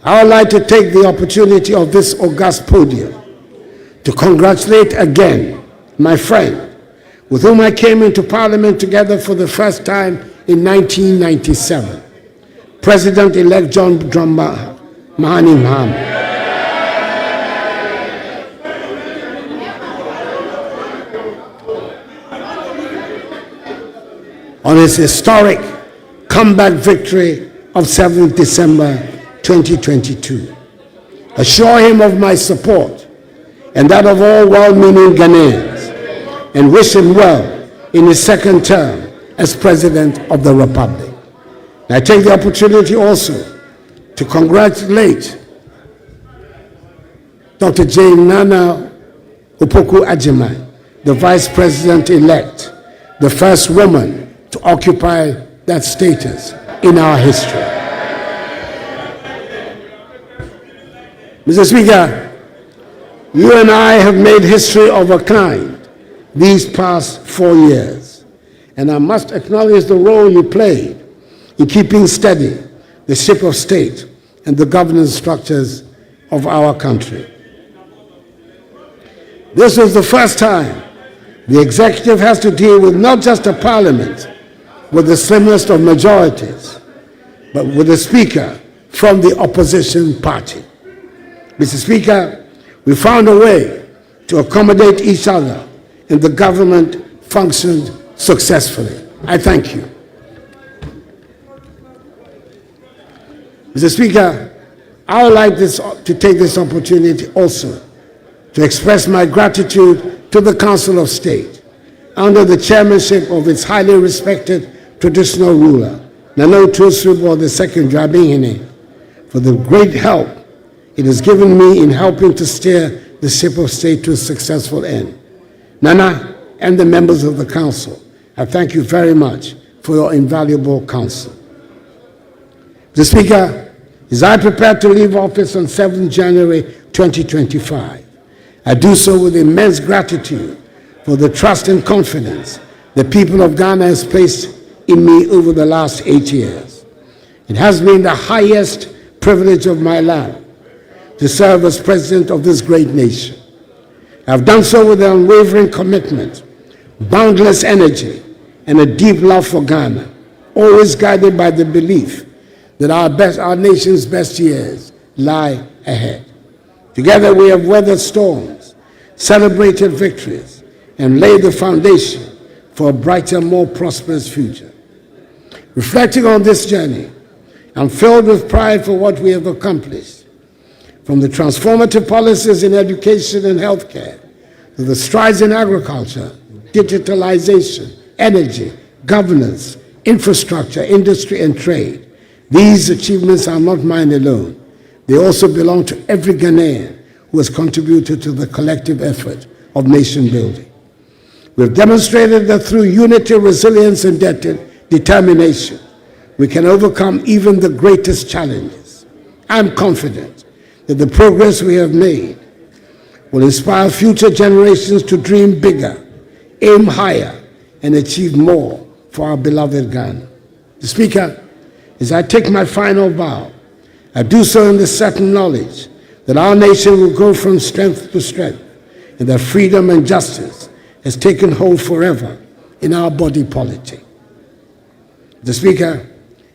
I would like to take the opportunity of this august podium to congratulate again my friend with whom I came into Parliament together for the first time in 1997, President-elect John Mahani Mahama. On his historic comeback victory of 7th December 2022. Assure him of my support and that of all well-meaning Ghanaians, and wish him well in his second term as President of the Republic. And I take the opportunity also to congratulate Dr. Jane Nana Opoku Agyeman, the Vice President-elect, the first woman to occupy that status in our history. Mr. Speaker, you and I have made history of a kind these past 4 years, and I must acknowledge the role you played in keeping steady the ship of state and the governance structures of our country. This was the first time the executive has to deal with not just a parliament with the slimmest of majorities, but with a speaker from the opposition party. Mr. Speaker, we found a way to accommodate each other, and the government functioned successfully. I thank you. Mr. Speaker, I would like to take this opportunity also to express my gratitude to the Council of State, under the chairmanship of its highly respected traditional ruler, Nana Otuosubo II Dramini, for the great help it has given me in helping to steer the ship of state to a successful end. Nana and the members of the Council, I thank you very much for your invaluable counsel. Mr. Speaker, as I prepare to leave office on 7th January 2025, I do so with immense gratitude for the trust and confidence the people of Ghana has placed in me over the last 8 years. It has been the highest privilege of my life to serve as president of this great nation. I've done so with an unwavering commitment, boundless energy, and a deep love for Ghana, always guided by the belief that our nation's best years lie ahead. Together we have weathered storms, celebrated victories, and laid the foundation for a brighter, more prosperous future. Reflecting on this journey, I'm filled with pride for what we have accomplished, from the transformative policies in education and healthcare, to the strides in agriculture, digitalization, energy, governance, infrastructure, industry, and trade. These achievements are not mine alone. They also belong to every Ghanaian who has contributed to the collective effort of nation building. We've demonstrated that through unity, resilience, and determination, we can overcome even the greatest challenges. I'm confident that the progress we have made will inspire future generations to dream bigger, aim higher, and achieve more for our beloved Ghana. Mr. Speaker, as I take my final bow, I do so in the certain knowledge that our nation will go from strength to strength, and that freedom and justice has taken hold forever in our body politic. Mr. Speaker,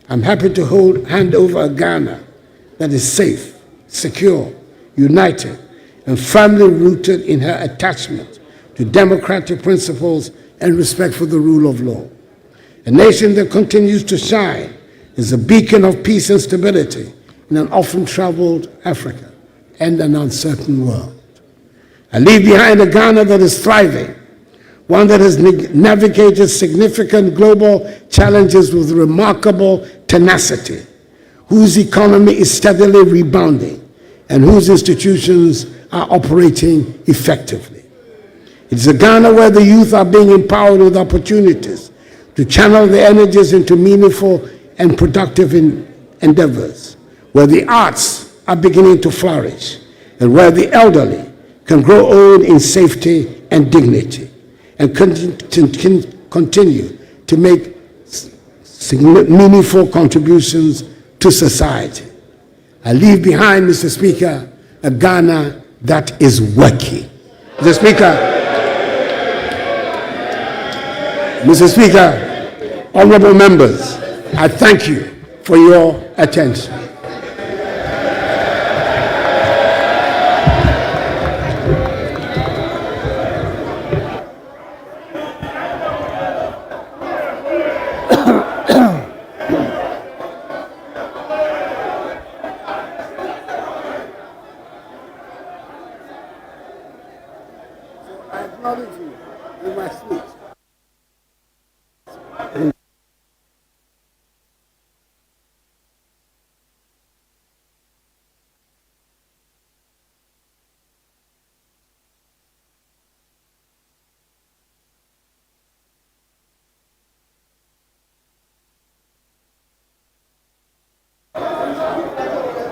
I'm happy to hand over a Ghana that is safe, secure, united, and firmly rooted in her attachment to democratic principles and respect for the rule of law. A nation that continues to shine is a beacon of peace and stability in an often traveled Africa and an uncertain world. I leave behind a Ghana that is thriving, one that has navigated significant global challenges with remarkable tenacity, whose economy is steadily rebounding, and whose institutions are operating effectively. It's a Ghana where the youth are being empowered with opportunities to channel their energies into meaningful and productive endeavors, where the arts are beginning to flourish, and where the elderly can grow old in safety and dignity, and continue to make meaningful contributions to society. I leave behind, Mr. Speaker, a Ghana that is working. Mr. Speaker, honorable members, I thank you for your attention. I acknowledge you in my speech.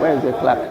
Where is the clerk?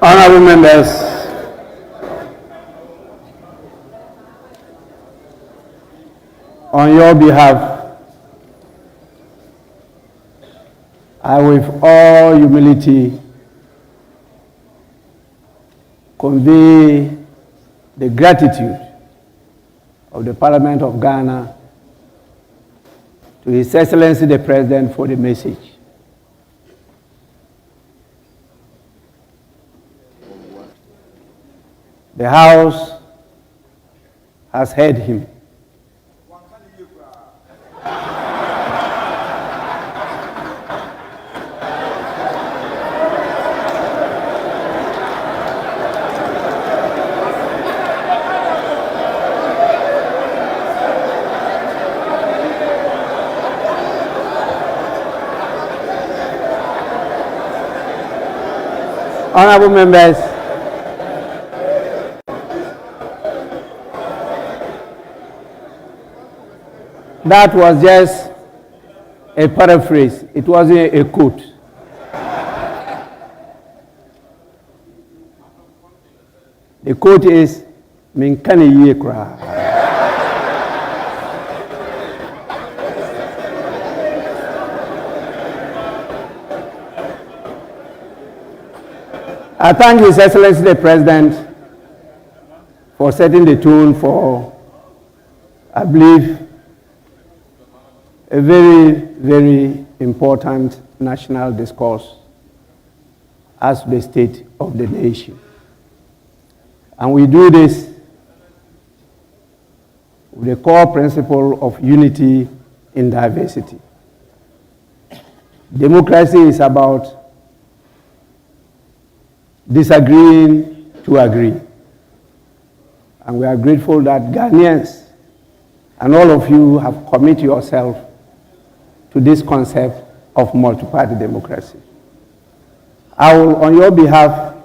Honorable members, on your behalf, I with all humility convey the gratitude of the Parliament of Ghana to His Excellency the President for the message. The House has heard him. Honorable members, that was just a paraphrase. It wasn't a quote. The quote is, "Minkani ye kra." I thank His Excellency the President for setting the tone for, I believe, a very, very important national discourse as the state of the nation. And we do this with the core principle of unity in diversity. Democracy is about disagreeing to agree. And we are grateful that Ghanaians and all of you have committed yourself to this concept of multi-party democracy. I will, on your behalf,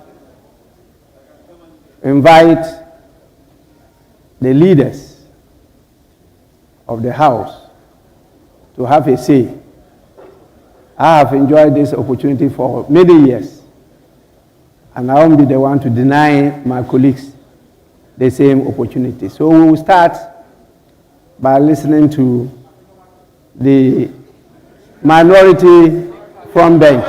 invite the leaders of the House to have a say. I have enjoyed this opportunity for many years. and I won't be the one to deny my colleagues the same opportunity. So we will start by listening to the minority front bench.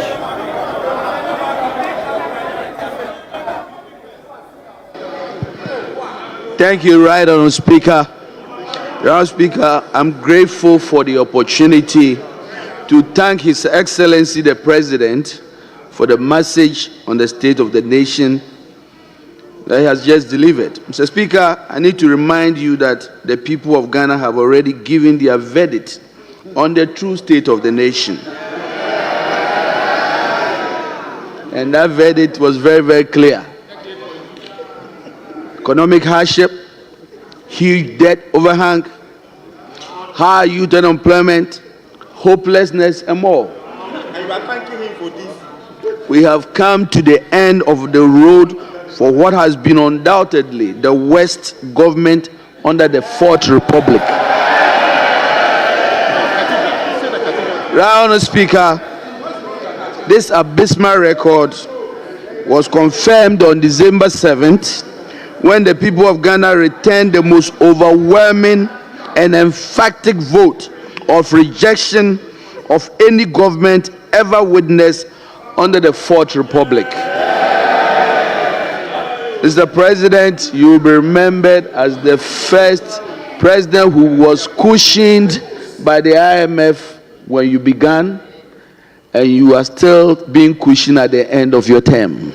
Thank you, Right Honourable Speaker. Honourable Speaker, I'm grateful for the opportunity to thank His Excellency the President for the message on the state of the nation that he has just delivered. Mr. Speaker, I need to remind you that the people of Ghana have already given their verdict on the true state of the nation. And that verdict was very, very clear. Economic hardship, huge debt overhang, high youth unemployment, hopelessness, and more. And you are thanking him for this. We have come to the end of the road for what has been undoubtedly the worst government under the Fourth Republic. Right Honourable Speaker, this abysmal record was confirmed on December 7th when the people of Ghana returned the most overwhelming and emphatic vote of rejection of any government ever witnessed under the Fourth Republic. Mr. President, you will be remembered as the first president who was cushioned by the IMF when you began, and you are still being cushioned at the end of your term.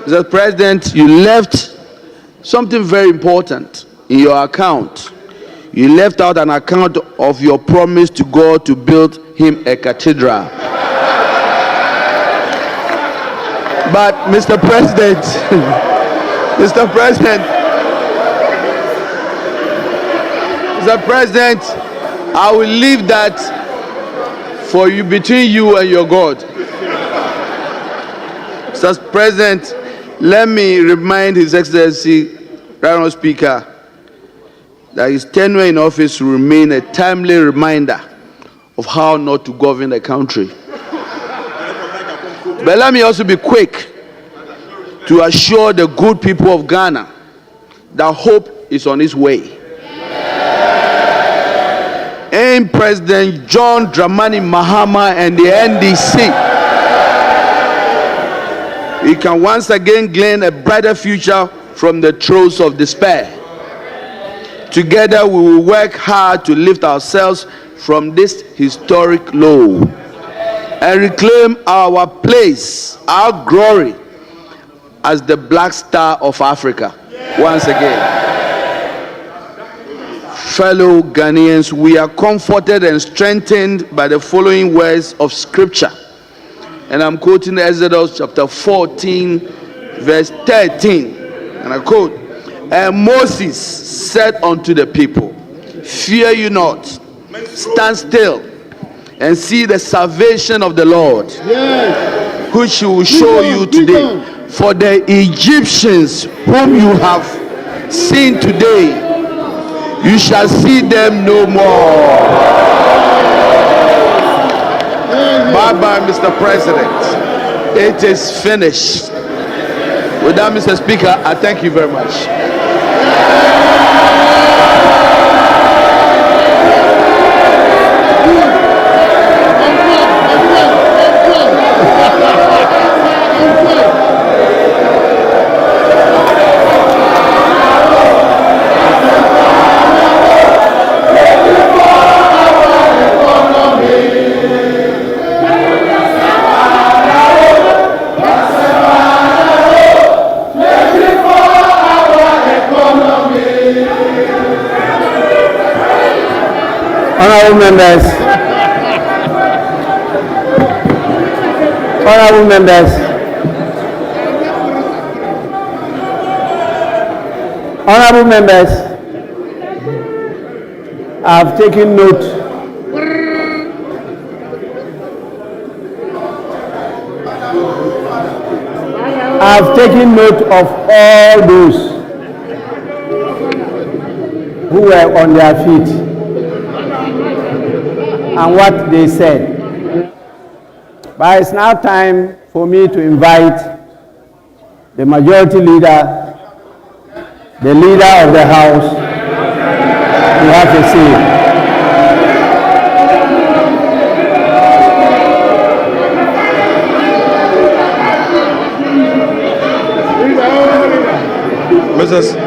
Mr. President, you left something very important in your account. You left out an account of your promise to God to build him a cathedral. But Mr. President, Mr. President, I will leave that for you, between you and your God. Mr. President, let me remind His Excellency, Right Honourable Speaker, that his tenure in office will remain a timely reminder of how not to govern the country. But let me also be quick to assure the good people of Ghana that hope is on its way. In President John Dramani Mahama and the NDC, we can once again glean a brighter future from the throes of despair. Together we will work hard to lift ourselves from this historic low and reclaim our place, our glory as the Black Star of Africa once again. Fellow Ghanaians, we are comforted and strengthened by the following words of scripture. And I'm quoting Exodus chapter 14, verse 13. And I quote, "And Moses said unto the people, Fear you not, stand still, and see the salvation of the Lord, which he will show you today. For the Egyptians whom you have seen today, you shall see them no more." Bye-bye, Mr. President. It is finished. With that, Mr. Speaker, I thank you very much. Honourable members, honourable members, honourable members, I have taken note of all those who were on their feet and what they said. But it's now time for me to invite the majority leader, the leader of the House, to have a say.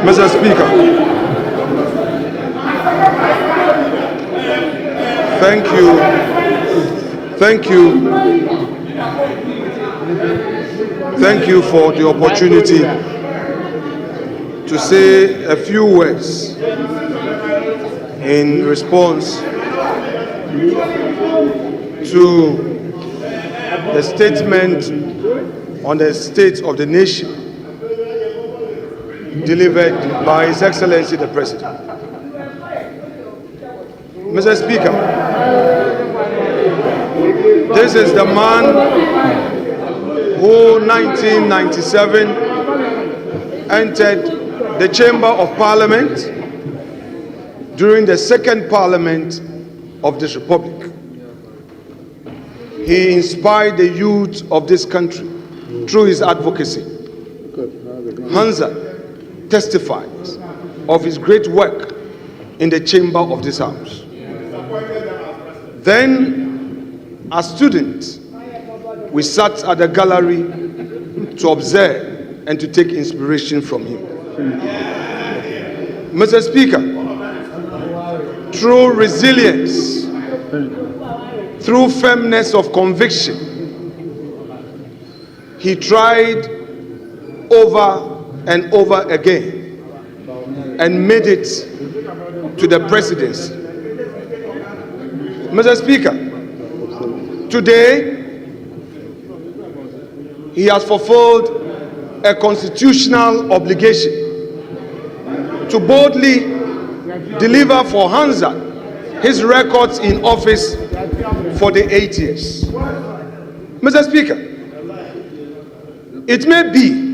Mr. Speaker, thank you for the opportunity to say a few words in response to the statement on the state of the nation delivered by His Excellency the President. Mr. Speaker, this is the man who 1997 entered the Chamber of Parliament during the second Parliament of this Republic. He inspired the youth of this country through his advocacy. Hansa testifies of his great work in the chamber of this house. Then, as students, we sat at the gallery to observe and to take inspiration from him. Mr. Speaker, through resilience, through firmness of conviction, he tried over and over again and made it to the presidency. Mr. Speaker, today he has fulfilled a constitutional obligation to boldly deliver for Hansa his records in office for the 8 years. Mr. Speaker, it may be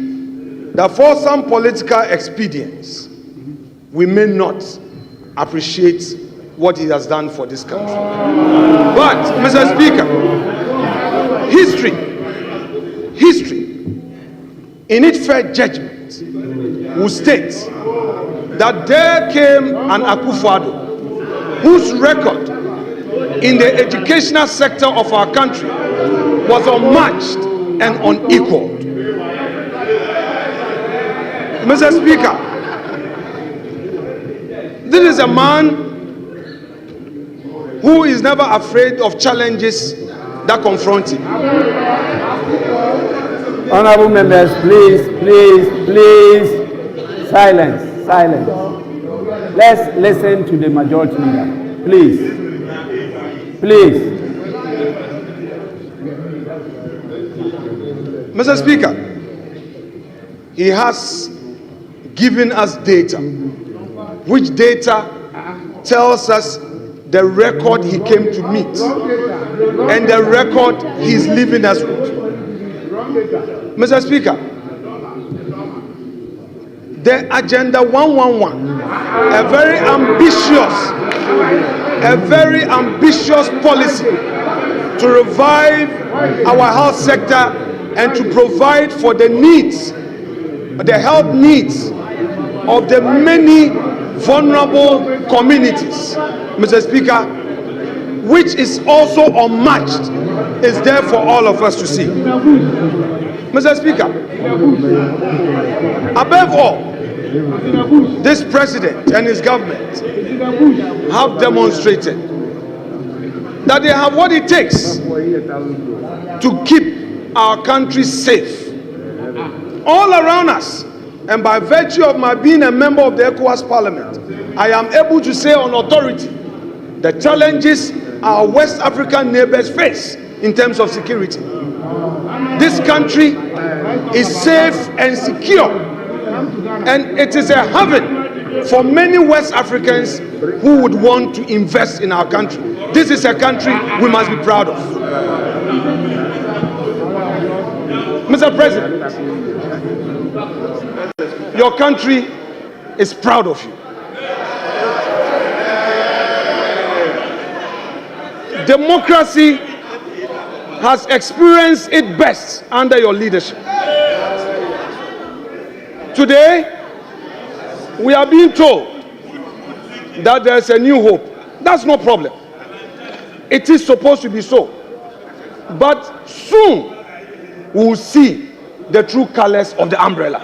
that for some political expedience, we may not appreciate what he has done for this country. But, Mr. Speaker, history, in its fair judgment, will state that there came an Akufo Addo, whose record in the educational sector of our country was unmatched and unequaled. Mr. Speaker, this is a man who is never afraid of challenges that confront him. Honorable members, please, silence. Let's listen to the majority leader. Please. Mr. Speaker, he has given us data, which data tells us the record he came to meet and the record he's leaving us with. Mr. Speaker, the Agenda 111, a very ambitious policy to revive our health sector and to provide for the needs, the health needs of the many vulnerable communities, Mr. Speaker, which is also unmatched, is there for all of us to see. Mr. Speaker, above all, this president and his government have demonstrated that they have what it takes to keep our country safe all around us. And by virtue of my being a member of the ECOWAS Parliament, I am able to say on authority the challenges our West African neighbors face in terms of security. This country is safe and secure, and it is a heaven for many West Africans who would want to invest in our country. This is a country we must be proud of. Mr. President, your country is proud of you. Democracy has experienced it best under your leadership. Today, we are being told that there's a new hope. That's no problem. It is supposed to be so. But soon, we will see the true colors of the umbrella.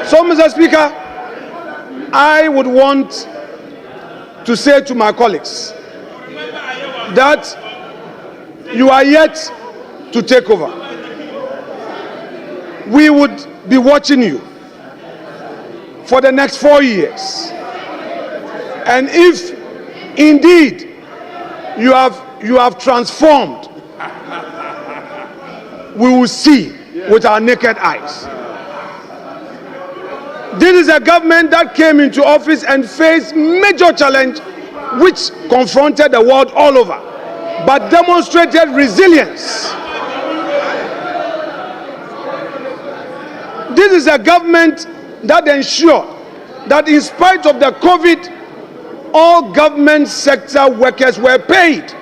So, Mr. Speaker, I would want to say to my colleagues that you are yet to take over. We would be watching you for the next 4 years. And if indeed you have transformed, we will see with our naked eyes. This is a government that came into office and faced major challenge which confronted the world all over, but demonstrated resilience. This is a government that ensured that in spite of the COVID, all government sector workers were paid.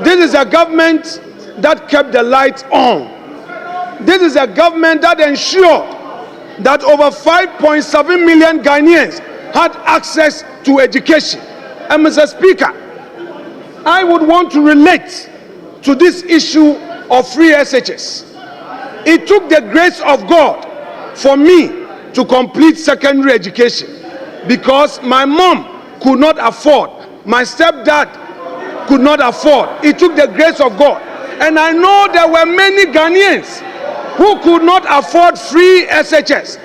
This is a government that kept the lights on. This is a government that ensured that over 5.7 million Ghanaians had access to education. And Mr. Speaker, I would want to relate to this issue of free SHS. It took the grace of God for me to complete secondary education because my mom could not afford, my stepdad could not afford. It took the grace of God. And I know there were many Ghanaians who could not afford free SHS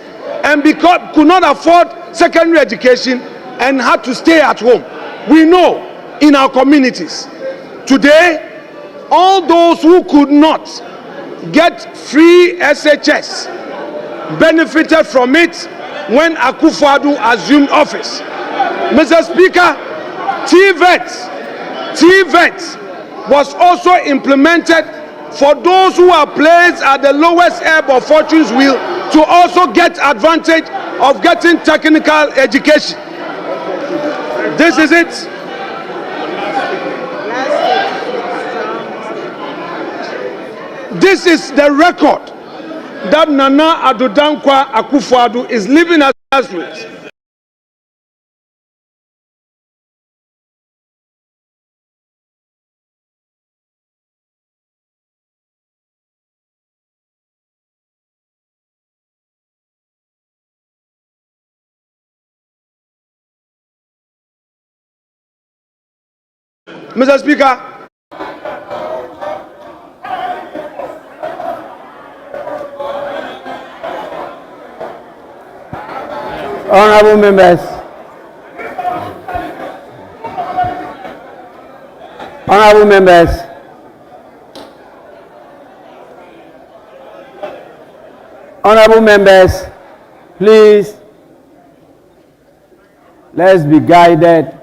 and because could not afford secondary education and had to stay at home. We know in our communities today, all those who could not get free SHS benefited from it when Akufo Addo assumed office. Mr. Speaker, TVET was also implemented for those who are placed at the lowest ebb of fortune's wheel to also get advantage of getting technical education. This is it. This is the record that Nana Addo Dankwa Akufo Addo is living as grassroots. Mr. Speaker, honorable members, honorable members, honorable members, please, let's be guided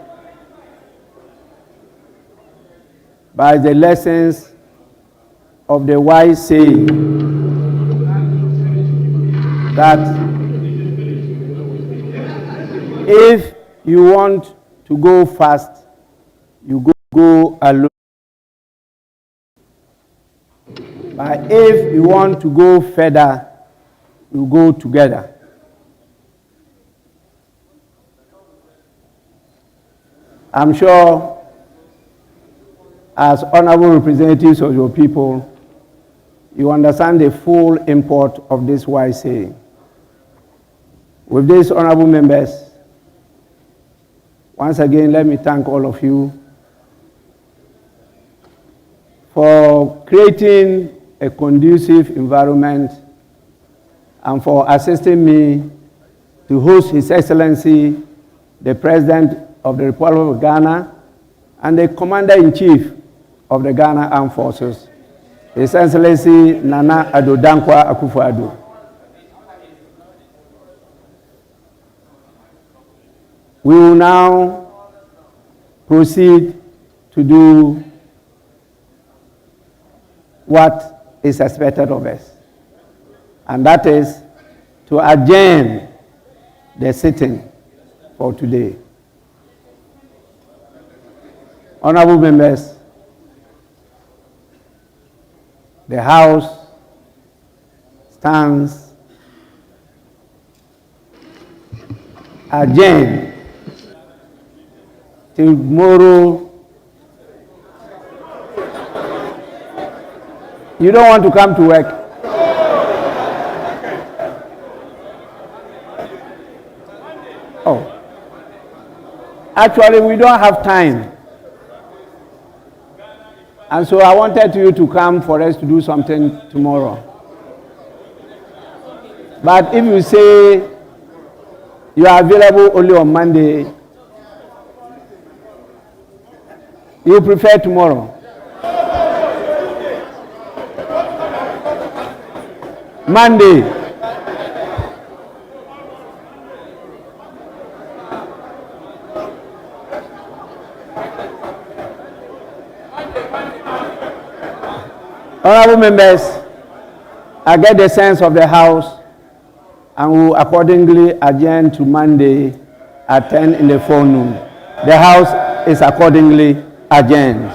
by the lessons of the wise saying that if you want to go fast, you go alone. But if you want to go further, you go together. I'm sure as honorable representatives of your people, you understand the full import of this wise saying. With this, honorable members, once again, let me thank all of you for creating a conducive environment and for assisting me to host His Excellency, the President of the Republic of Ghana and the Commander-in-Chief of the Ghana Armed Forces, His Excellency Nana Addo Dankwa Akufo Addo. We will now proceed to do what is expected of us, and that is to adjourn the sitting for today. Honorable members, The House stands adjourned till tomorrow. You don't want to come to work? Oh. Actually, we don't have time. And so I wanted you to come for us to do something tomorrow. But if you say you are available only on Monday, you prefer tomorrow? Monday. Honorable members, I get the sense of the House and will accordingly adjourn to Monday at 10 in the forenoon. The House is accordingly adjourned.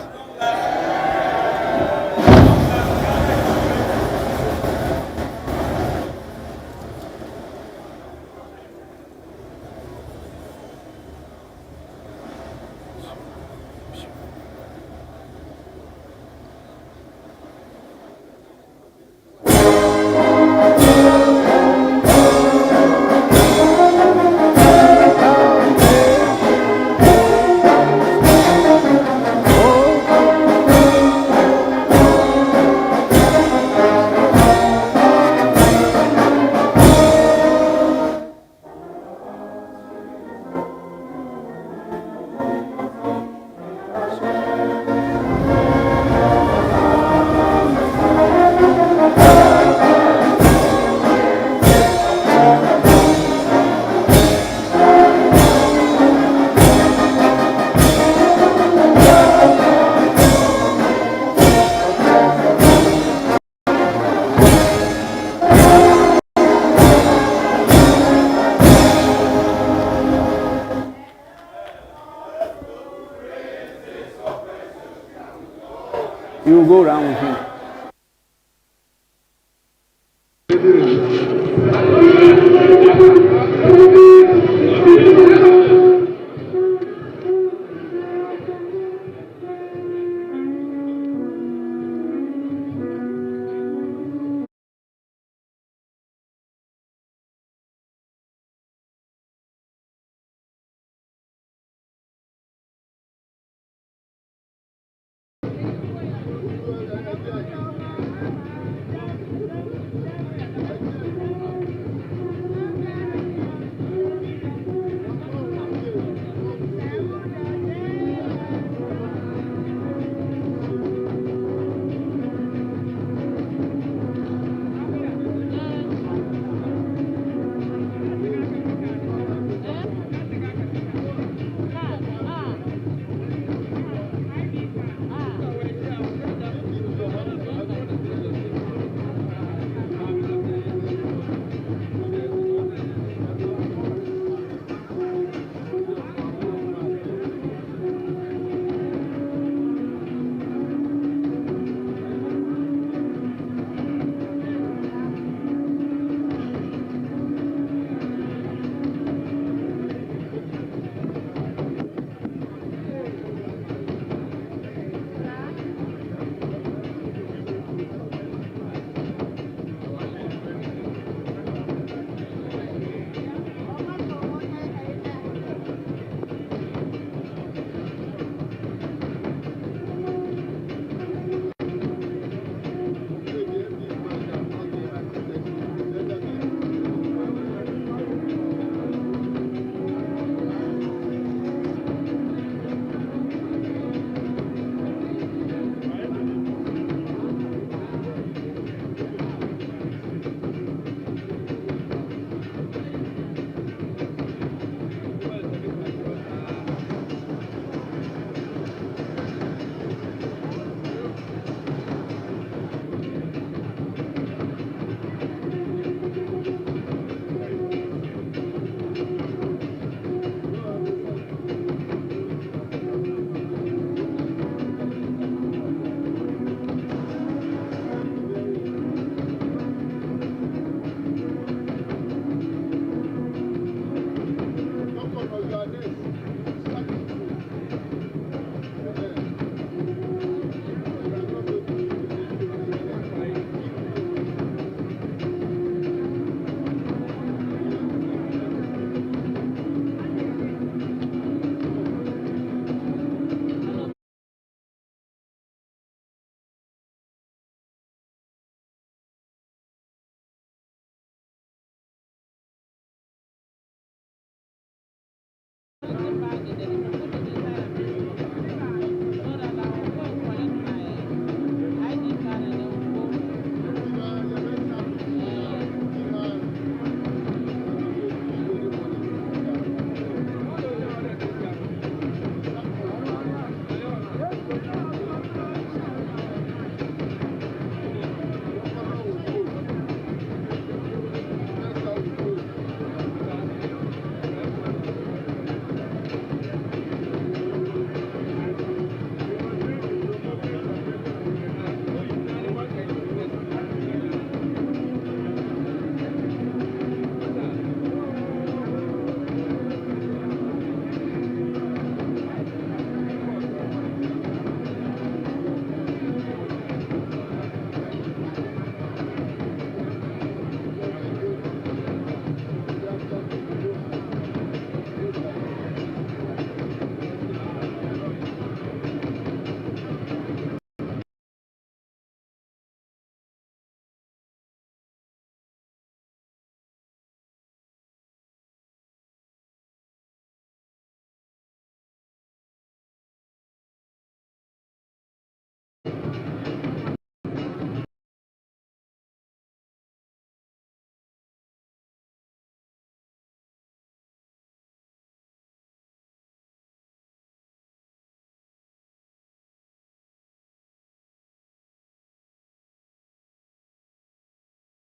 You will go around with him.